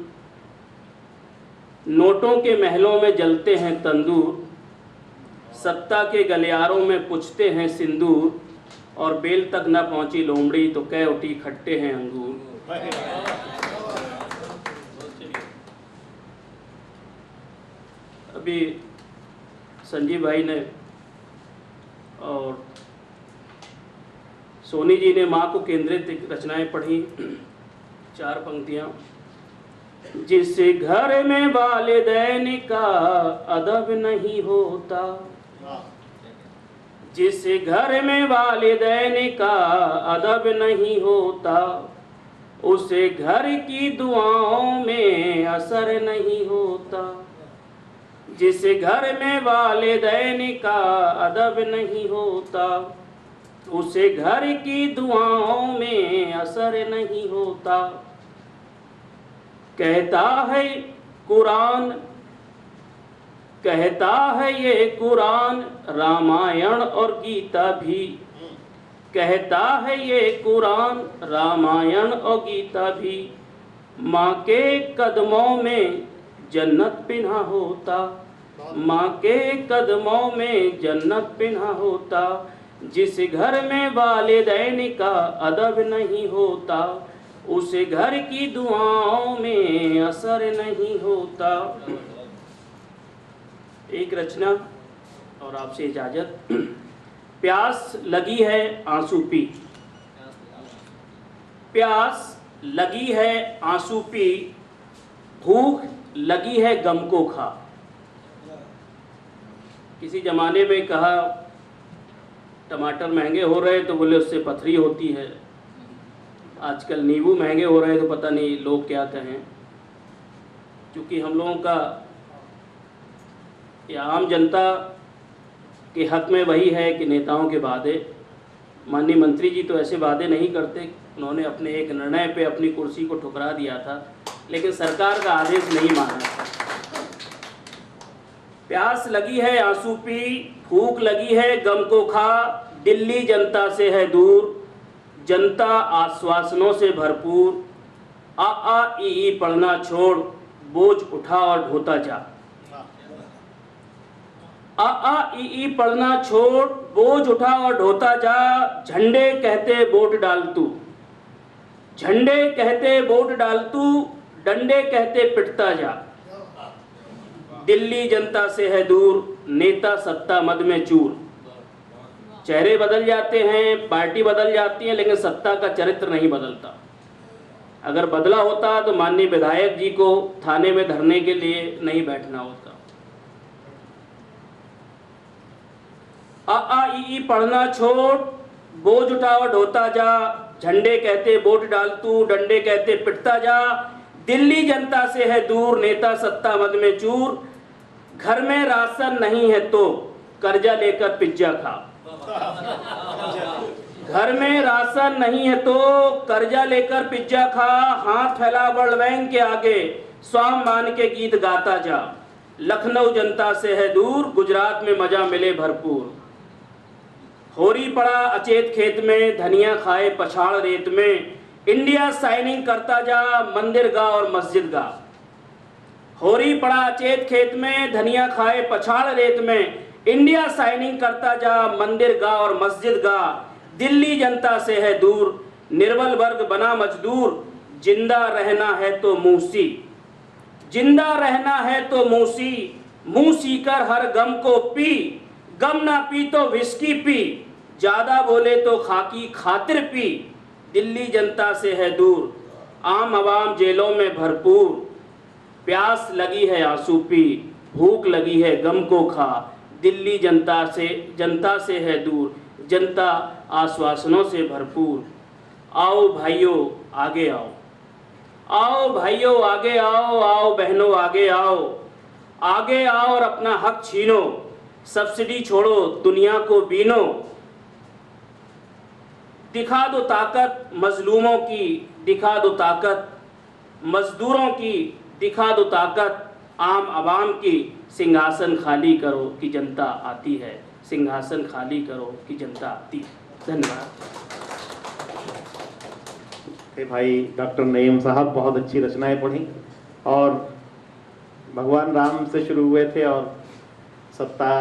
नोटों के महलों में जलते हैं तंदूर, सत्ता के गलियारों में पुछते हैं सिंदूर, और बेल तक न पहुंची लोमड़ी तो कह उठी खट्टे हैं अंगूर। अभी संजीव भाई ने और सोनी जी ने माँ को केंद्रित रचनाएं पढ़ी। 4 पंक्तियाँ। जिस घर में वालिदैन का अदब नहीं होता, जिस घर में वालिदैन का अदब नहीं होता, उसे घर की दुआओं में असर नहीं होता। जिस घर में वालिदैन का अदब नहीं होता, उसे घर की दुआओं में असर नहीं होता। कहता है कुरान, कहता है ये कुरान, रामायण और गीता भी, कहता है ये कुरान, रामायण और गीता भी, माँ के कदमों में जन्नत पिन्हा होता, माँ के कदमों में जन्नत पिन्हा होता। जिस घर में वालिदैन का अदब नहीं होता, उस घर की दुआओं में असर नहीं होता। एक रचना और आपसे इजाजत। प्यास लगी है आंसू पी, प्यास लगी है आंसू पी, भूख लगी है गम को खा। किसी जमाने में कहा टमाटर महंगे हो रहे तो बोले उससे पथरी होती है, आजकल नींबू महंगे हो रहे तो पता नहीं लोग क्या कहें। क्योंकि हम लोगों का या आम जनता के हक में वही है कि नेताओं के वादे, माननीय मंत्री जी तो ऐसे वादे नहीं करते, उन्होंने अपने एक निर्णय पे अपनी कुर्सी को ठुकरा दिया था, लेकिन सरकार का आदेश नहीं माना था। प्यास लगी है आंसू पी, भूख लगी है गम को खा, दिल्ली जनता से है दूर, जनता आश्वासनों से भरपूर, आ ई पढ़ना छोड़, बोझ उठा और ढोता जा। आ ई पढ़ना छोड़, बोझ उठा और ढोता जा, झंडे कहते वोट डाल तू, झंडे कहते वोट डाल तू, डंडे कहते पिटता जा। दिल्ली जनता से है दूर, नेता सत्ता मद में चूर। चेहरे बदल जाते हैं, पार्टी बदल जाती है, लेकिन सत्ता का चरित्र नहीं बदलता। अगर बदला होता तो माननीय विधायक जी को थाने में धरने के लिए नहीं बैठना होता। आ आ ई पढ़ना छोड़, बोझ उठावट होता जा, झंडे कहते वोट डाल तू, डंडे कहते पिटता जा। दिल्ली जनता से है दूर, नेता सत्ता मद में चूर। घर में राशन नहीं है तो कर्जा लेकर पिज्जा खा। घर में राशन नहीं है तो कर्जा लेकर पिज्जा खा। हाथ फैला वर्ल्ड बैंक के आगे, स्वाम मान के गीत गाता जा। लखनऊ जनता से है दूर, गुजरात में मजा मिले भरपूर। होरी पड़ा अचेत खेत में, धनिया खाए पछाड़ रेत में। इंडिया साइनिंग करता जा, मंदिर गा और मस्जिद गा। होरी पड़ा अचेत खेत में, धनिया खाए पछाड़ रेत में। इंडिया साइनिंग करता जा, मंदिर गा और मस्जिद गा। दिल्ली जनता से है दूर, निर्बल वर्ग बना मजदूर। जिंदा रहना है तो मूसी, जिंदा रहना है तो मूसी। मुंह सीकर हर गम को पी, गम ना पी तो विस्की पी। ज्यादा बोले तो खाकी खातिर पी। दिल्ली जनता से है दूर, आम आवाम जेलों में भरपूर। प्यास लगी है आंसू पी, भूख लगी है गम को खा। दिल्ली जनता से है दूर, जनता आश्वासनों से भरपूर। आओ भाइयों आगे आओ, आओ भाइयों आगे आओ, आओ बहनों आगे आओ। आगे आओ और अपना हक छीनो, सब्सिडी छोड़ो दुनिया को बीनो। दिखा दो ताकत मजलूमों की, दिखा दो ताकत मजदूरों की। दिखा दो ताकत आम आवाम की। सिंहासन खाली करो कि जनता आती है, सिंहासन खाली करो कि जनता आती है। धन्यवाद। भाई डॉक्टर नईम साहब बहुत अच्छी रचनाएं पढ़ी और भगवान राम से शुरू हुए थे और सत्ता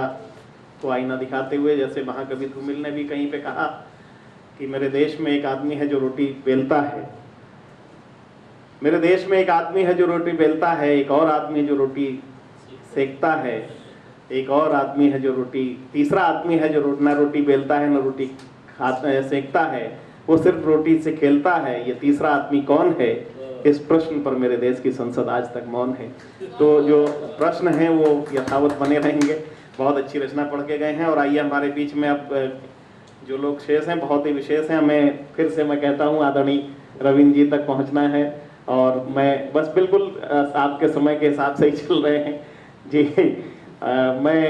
को आईना दिखाते हुए, जैसे महाकवि धूमिल ने भी कहीं पे कहा कि मेरे देश में एक आदमी है जो रोटी बेलता है, मेरे देश में एक आदमी है जो रोटी बेलता है, एक और आदमी जो रोटी सेकता है, एक और आदमी है जो रोटी, तीसरा आदमी है जो ना रोटी बेलता है ना रोटी सेकता है, वो सिर्फ रोटी से खेलता है। ये तीसरा आदमी कौन है? इस प्रश्न पर मेरे देश की संसद आज तक मौन है। तो जो प्रश्न हैं वो यथावत बने रहेंगे। बहुत अच्छी रचना पढ़ के गए हैं और आइए हमारे बीच में अब जो लोग शेष हैं बहुत ही विशेष हैं। हमें फिर से मैं कहता हूँ आदरणीय रविंद्र जी तक पहुँचना है और मैं बस बिल्कुल आपके समय के हिसाब से ही चल रहे हैं जी। मैं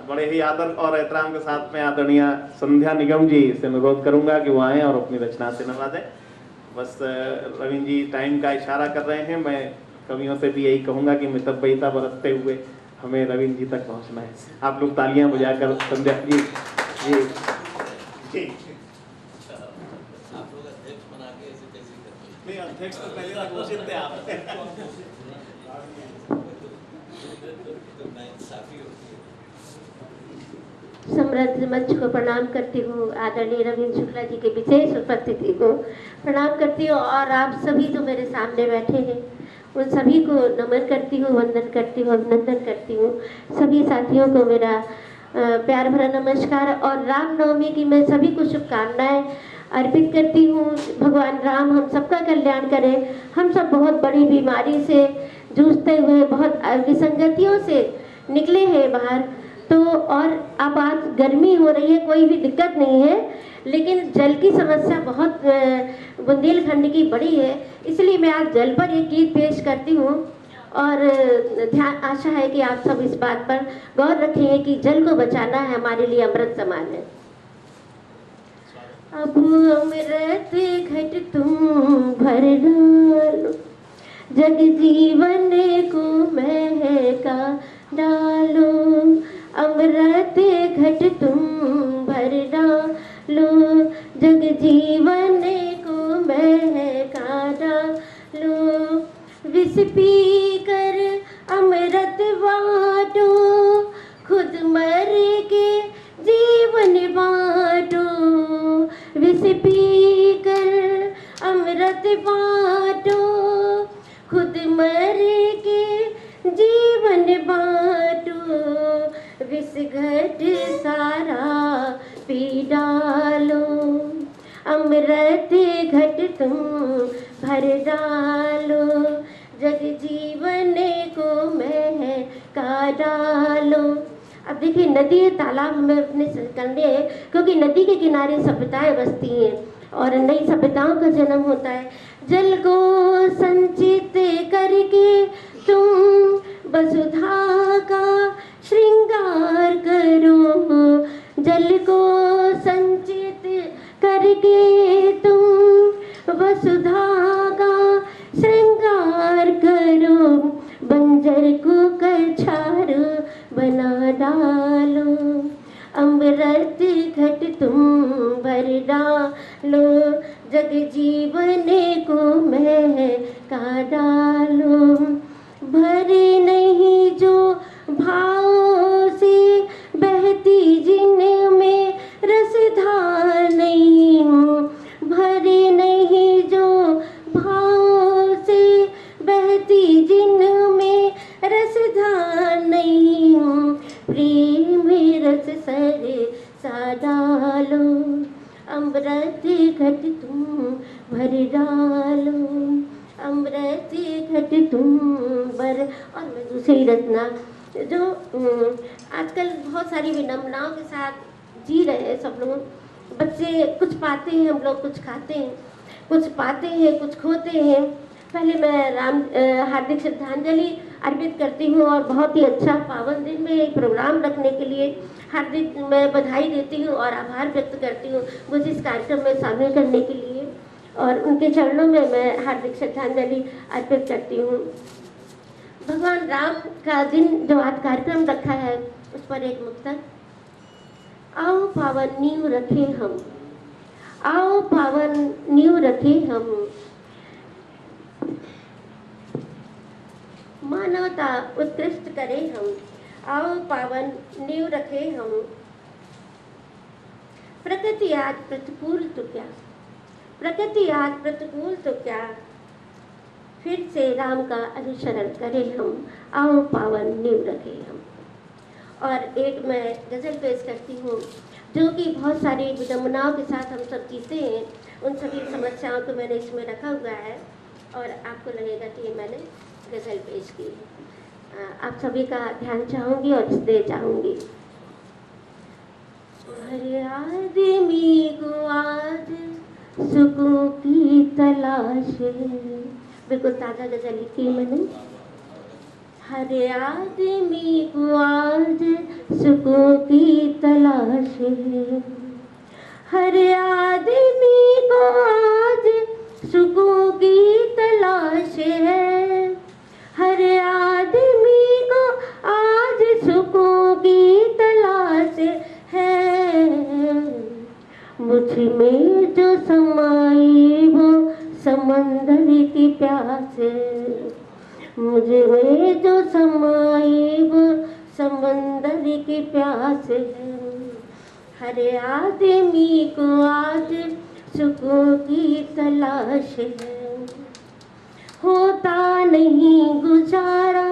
बड़े ही आदर और एहतराम के साथ में आदरणीय संध्या निगम जी से अनुरोध करूंगा कि वो आएँ और अपनी रचना से नवाजें। बस रविंद्र जी टाइम का इशारा कर रहे हैं, मैं कवियों से भी यही कहूँगा कि मितव्ययिता बरतते हुए हमें रविंद्र जी तक पहुँचना है। आप लोग तालियां बजाकर संध्या जी जी जी आप लोग अध्यक्ष बना के ऐसे कैसे करते? नहीं, अध्यक्ष तो पहले घोषित थे आप। समृद्ध मंच को प्रणाम करती हूँ, आदरणीय रविंद्र शुक्ला जी के विशेष उपस्थिति को प्रणाम करती हूँ और आप सभी जो मेरे सामने बैठे हैं उन सभी को नमन करती हूँ, वंदन करती हूँ, अभिनंदन करती हूँ। सभी साथियों को मेरा प्यार भरा नमस्कार और रामनवमी की मैं सभी को शुभकामनाएं अर्पित करती हूँ। भगवान राम हम सबका कल्याण करें। हम सब बहुत बड़ी बीमारी से जूझते हुए, बहुत विसंगतियों से निकले हैं बाहर, तो और अब आज गर्मी हो रही है, कोई भी दिक्कत नहीं है, लेकिन जल की समस्या बहुत बुंदेलखंड की बड़ी है। इसलिए मैं आज जल पर एक गीत पेश करती हूँ और ध्यान आशा है कि आप सब इस बात पर गौर रखेंगे कि जल को बचाना है हमारे लिए अमृत समान है। अब अमृत घट तुम भर डालो, जग जीवन को महका डालो। अमृत घट तुम भर डालो, जग जीवन को महका डालो। विष पी कर अमृत बाँटो, खुद मर के जीवन बाँटो। विष पी कर अमृत बाँटो, खुद मर के जीवन बाँटो। विष घट सारा पी डालो, अमृत घट तुम भर डालो, जग जीवन को महका डालो। अब देखिए नदी तालाब हमें अपने करने हैं, क्योंकि नदी के किनारे सभ्यताएं बसती हैं और नई सभ्यताओं का जन्म होता है। जल को संचित करके तुम वसुधा का श्रृंगार करो, जल को संचित करके तुम वसुधा का श्रृंगार करो, बंजर को कछार बना डालो, अमृत घट तुम भर डालो, जग जीवन को महका डालो। भरे नहीं जो भाव से बहती जिनमें रसधार नहीं, भरे नहीं जो भाव से बहती जिनमें रसधार नहीं, प्रेम रस सर सा डालो, अमृत घट तुम भर डालो, अमृत घट तुम भर। और मैं दूसरी रचना जो आजकल बहुत सारी विडम्बनाओं के साथ जी रहे हैं सब लोग, बच्चे कुछ पाते हैं, हम लोग कुछ खाते हैं, कुछ पाते हैं कुछ खोते हैं। पहले मैं हार्दिक श्रद्धांजलि अर्पित करती हूँ और बहुत ही अच्छा पावन दिन में एक प्रोग्राम रखने के लिए हार्दिक मैं बधाई देती हूँ और आभार व्यक्त करती हूँ मुझे इस कार्यक्रम में शामिल करने के लिए, और उनके चरणों में मैं हार्दिक श्रद्धांजलि अर्पित करती हूँ। भगवान राम का दिन जो आज कार्यक्रम रखा है उस पर एक मुक्तक। आओ पावन नींव रखे हम, आओ पावन नींव रखे हम, मानवता उत्कृष्ट करें हम, आओ पावन नींव रखे हम। प्रकृति आज प्रतिकूल तो क्या, प्रकृति आज प्रतिकूल तो क्या, फिर से राम का अनुसरण करें हम, आओ पावन नींव रखें हम। और एक मैं गज़ल पेश करती हूँ जो कि बहुत सारी विडम्बनाओं के साथ हम सब जीते हैं, उन सभी समस्याओं को मैंने इसमें रखा हुआ है और आपको लगेगा कि ये मैंने गज़ल पेश की है। आप सभी का ध्यान चाहूँगी और इसलिए चाहूँगी। हर आदमी को आज सुकून की तलाश है, बिल्कुल ताज़ा गज़ल लिखी मैंने। हर आदमी को आज सुकून की तलाश है, हर आदमी को आज सुकून की तलाश है, हर आदमी को आज सुकून की तलाश है। मुझ में जो समाई वो समंदर की प्यास है, मुझ में जो समाई वो समंदर की प्यास है। हर आदमी को आज सुकून की तलाश है, होता नहीं गुजारा।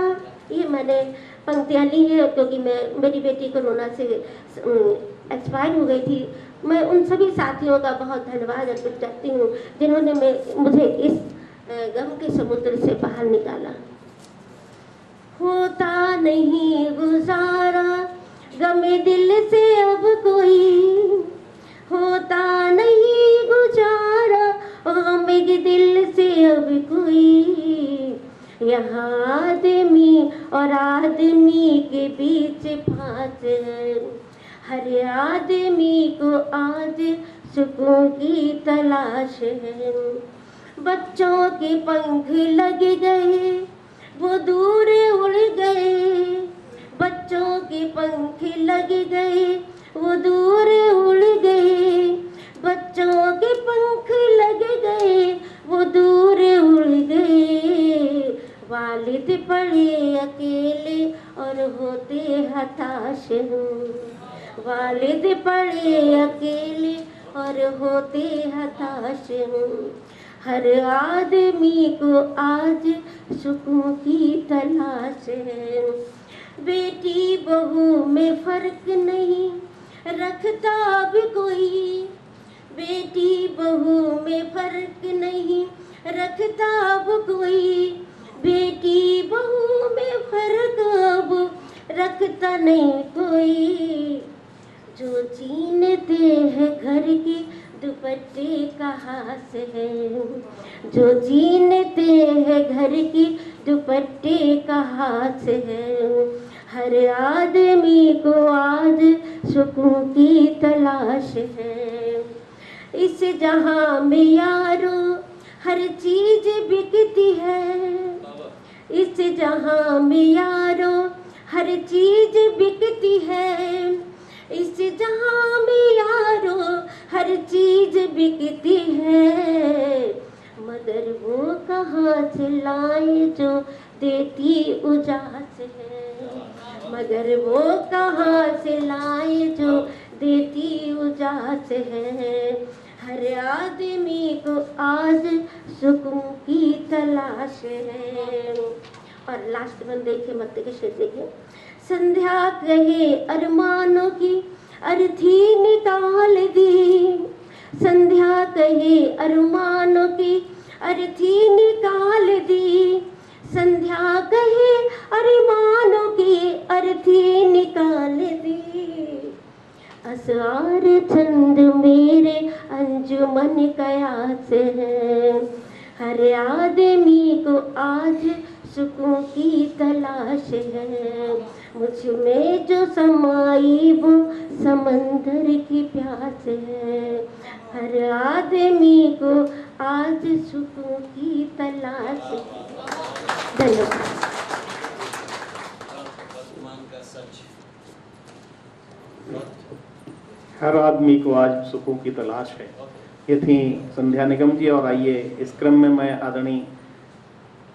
ये मैंने पंक्तियाँ ली है क्योंकि मेरी बेटी कोरोना से एक्सपायर हो गई थी। मैं उन सभी साथियों का बहुत धन्यवाद अर्पित करती हूँ जिन्होंने मुझे इस गम के समुद्र से बाहर निकाला। होता नहीं गुजारा गम दिल से अब कोई, होता नहीं गुजारा गम दिल से अब कोई। यहाँ आदमी और आदमी के बीच फांस है, हर आदमी को आज सुकून की तलाश है। बच्चों के पंख लग गए वो दूर उड़ गए, बच्चों के पंख लग गए वो दूर उड़ गए, बच्चों के पंख लग गए वो दूर उड़ गए। वालिद पड़े अकेले और होते हताश हूँ, वालिद पड़े अकेले और होते हताश हूँ। हर आदमी को आज सुकून की तलाश है। बेटी बहू में फर्क नहीं रखता अब कोई, बेटी बहू में फर्क नहीं रखता अब कोई, बेटी बहू में फर्क अब रखता नहीं कोई। जो जीनते हैं घर के दुपट्टे का हाथ है, जो जीनते हैं घर के दुपट्टे का हाथ है। हर आदमी को आज सुकून की तलाश है। इस जहां में यारो हर चीज बिकती है, इस जहां में यारो हर चीज बिकती है, इस जहां में यारो हर चीज बिकती है। मगर वो कहाँ से लाए जो देती उजास है, मगर वो कहाँ से लाए जो देती उजास है। हर आदमी को आज सुकून की तलाश है। और लास्ट में देखिए मत के शेर देखिए। संध्या कहे अरमानों की अर्थी निकाल दी, संध्या कहे अरमानों की अर्थी निकाल दी, संध्या कहे अरमानों की अर्थी निकाल दी। असरार चंद मेरे अंजुमन कयास है। हर आदमी को आज सुकून की तलाश है। मुझ में जो समाई वो समंदर की प्यास है। हर आदमी को आज सुकून की तलाश है। धन्यवाद। हर आदमी को आज सुकून की तलाश है। ये थी संध्या निगम जी। और आइए इस क्रम में मैं आदरणीय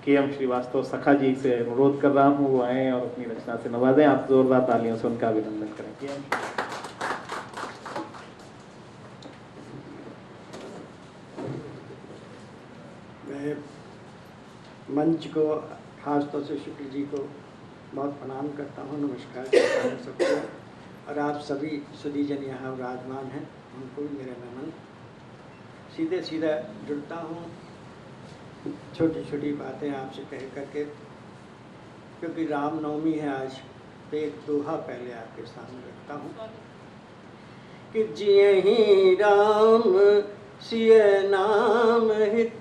KM श्रीवास्तव सखा जी से अनुरोध कर रहा हूँ, वो आए और अपनी रचना से नवाजें। आप जोरदार तालियों से उनका अभिनंदन करें। मैं मंच को खास तौर से शुक्ल जी को बहुत प्रणाम करता हूँ, नमस्कार करता हूँ सबको। और आप सभी सुधीजन यहाँ विराजमान हैं, उनको भी मेरा नमन। सीधे सीधा जुड़ता हूँ, छोटी छोटी बातें आपसे कह करके, क्योंकि रामनवमी है आज, तो एक दोहा पहले आपके सामने रखता हूँ कि जिये ही राम सिय नाम हित,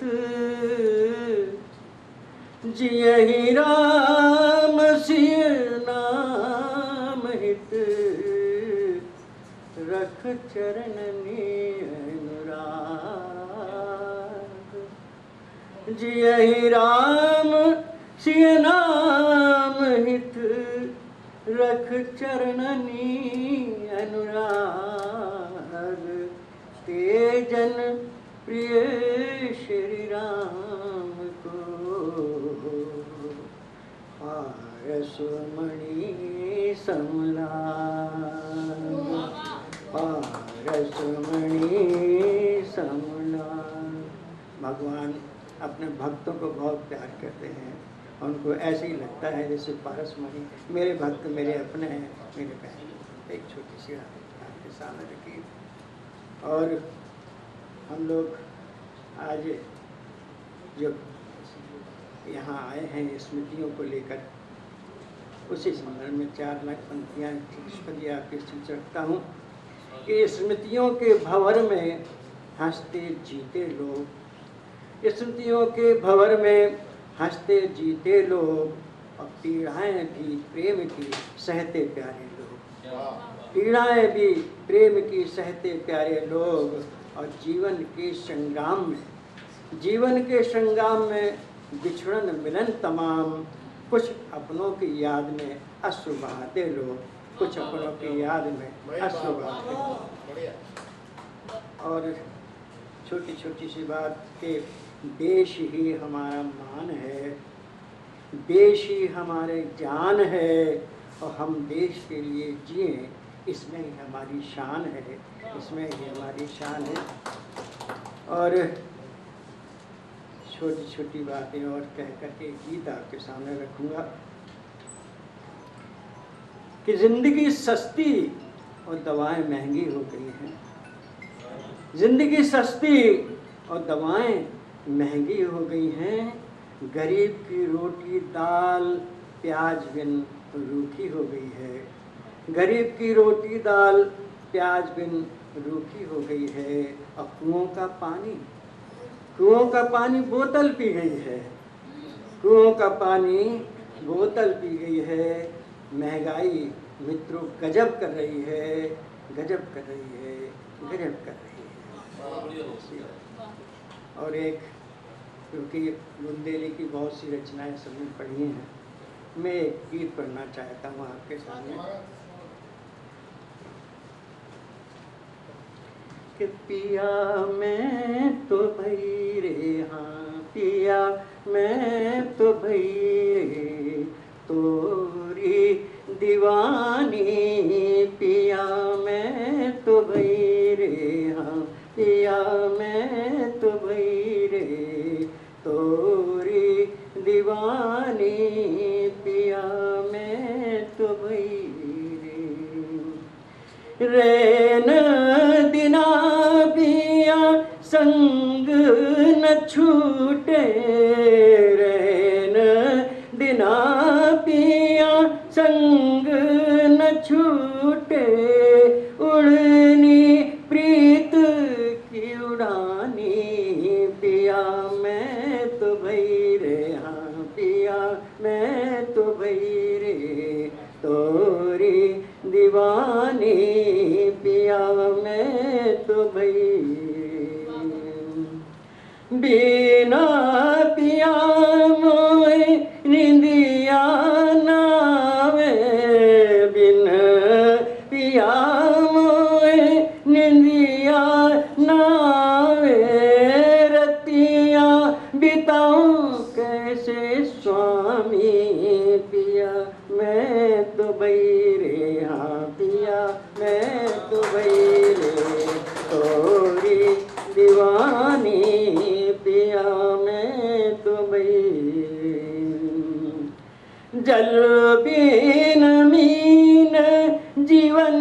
जिये ही राम सिय नाम हित, रख चरणनी अनुराग। जिये ही राम सिय नाम हित, रख चरणनी अनुराग। तेजन प्रिय श्री राम को, पारसमणि समलाग, पारसमणि समलाग। भगवान अपने भक्तों को बहुत प्यार करते हैं, उनको ऐसे ही लगता है जैसे पारसमणि मेरे भक्त मेरे अपने हैं, मेरे बहन। एक छोटी सी आपके सामने रखी। और हम लोग आज जब यहाँ आए हैं स्मृतियों को लेकर, उसी संदर्भ में 4 लाख पंक्तियाँ आपके बीच रखता हूँ कि स्मृतियों के भंवर में हंसते जीते लोग, स्मृतियों के भंवर में हंसते जीते लोग, और पीड़ाएं भी प्रेम की सहते प्यारे लोग, पीड़ाएं भी प्रेम की सहते प्यारे लोग। और जीवन के संग्राम में बिछड़न मिलन तमाम, कुछ अपनों की याद में अश्रु बहाते लोग, कुछ अपनों की याद में अश्रु बहाते लोग। और छोटी छोटी सी बात के, देश ही हमारा मान है, देश ही हमारे जान है, और हम देश के लिए जिए इसमें ही हमारी शान है, इसमें ही हमारी शान है। और छोटी छोटी बातें और कह करके गीत आपके सामने रखूँगा। कि ज़िंदगी सस्ती और दवाएं महंगी हो गई हैं। ज़िंदगी सस्ती और दवाएं महंगी हो गई हैं। गरीब की रोटी दाल प्याज बिन रूखी हो गई है। गरीब की रोटी दाल प्याज बिन रूखी हो गई है। और कुओं का पानी बोतल पी गई है। कुओं का पानी बोतल पी गई है। महंगाई मित्रों गजब कर रही है, गजब कर रही है, गजब कर रही है। और एक, क्योंकि बुंदेली की बहुत सी रचनाएं सबने पढ़ी हैं, मैं एक गीत पढ़ना चाहता हूँ आपके सामने कि पिया मैं तो भई रे, हाँ पिया मैं तो भई रे तोरी दीवानी, पिया मैं तो भई रे, हाँ पिया मैं तो भई रे तोरी दीवानी, पिया मैं तो भई रे। रैन दिना पिया संग न छूटे, रैन दिना पिया संग न छूटे, उड़नी प्रीत की उड़ानी, पिया मैं तो भई रे, हाँ पिया मैं तो भई रे तोरी दीवानी, पिया मैं तो भई बिना पिया मोए निंदिया नावे, बिन पिया मोए निंदिया नावे, रतिया बिताऊं कैसे स्वामी, पिया मैं तो भई रे, हाँ पिया मैं तो भई रे तोरी दीवानी, पिया मैं तो भई। जल बिन मीन जीवन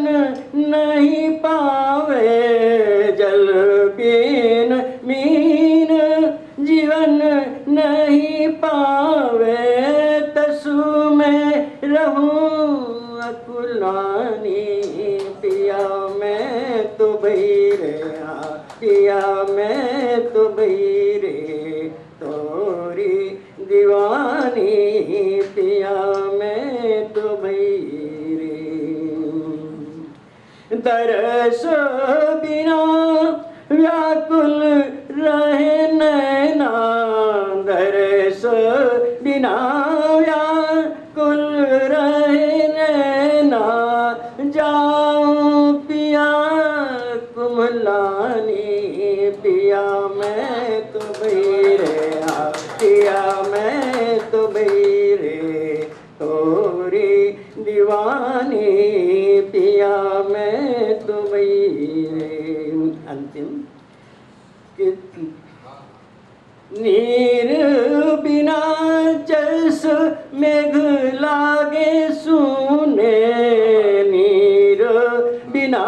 नहीं पावे, जल बिन मीन जीवन नहीं पावे, तसु में रहूं अकुलानी, पिया मैं तो भई रे, हाँ पिया मैं तो भई रे तोरी दीवानी, पिया मैं तो भई रे। दरस बिना व्याकुल रहे नैना, दरस बिना व्याकुल रहे नैना, जाऊं पिया कुमलानी, पिया मैं तो भई रे, हाँ पिया मैं तो भई रे तोरी दीवानी, पिया मैं तो भई रे। अंतिम नीर बिना जस मेघ लागे सूने, नीर बिना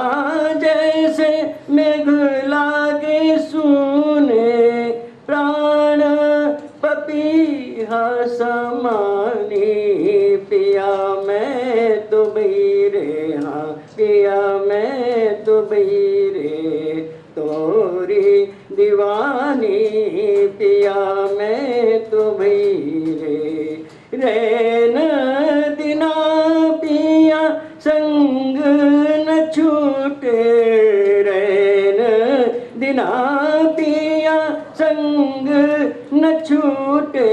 जैसे मेघ लागे सूने, प्राण पपीहा समानी, पिया मैं तो भई रे, हाँ पिया मैं तो भई रे तोरी दीवानी, पिया मैं तो भई रे। रैन दिना पिया संग न छूटे, रैन दिना पिया संग न छूटे,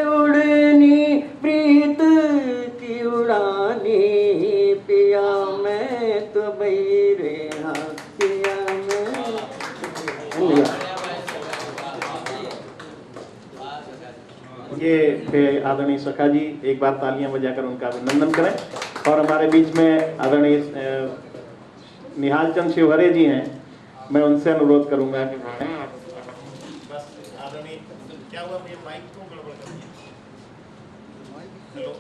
उड़नी प्रीत की उड़ानी, पिया मैं तो भई रे, हाँ पिया मैं। ये थे आदरणीय सखा जी, एक बार तालियां बजाकर उनका अभिनंदन करें। और हमारे बीच में आदरणीय निहाल चंद शिवहरे जी हैं, मैं उनसे अनुरोध करूंगा कि बस आदरणीय क्या हुआ, माइक को गड़बड़ कर दिया। हेलो।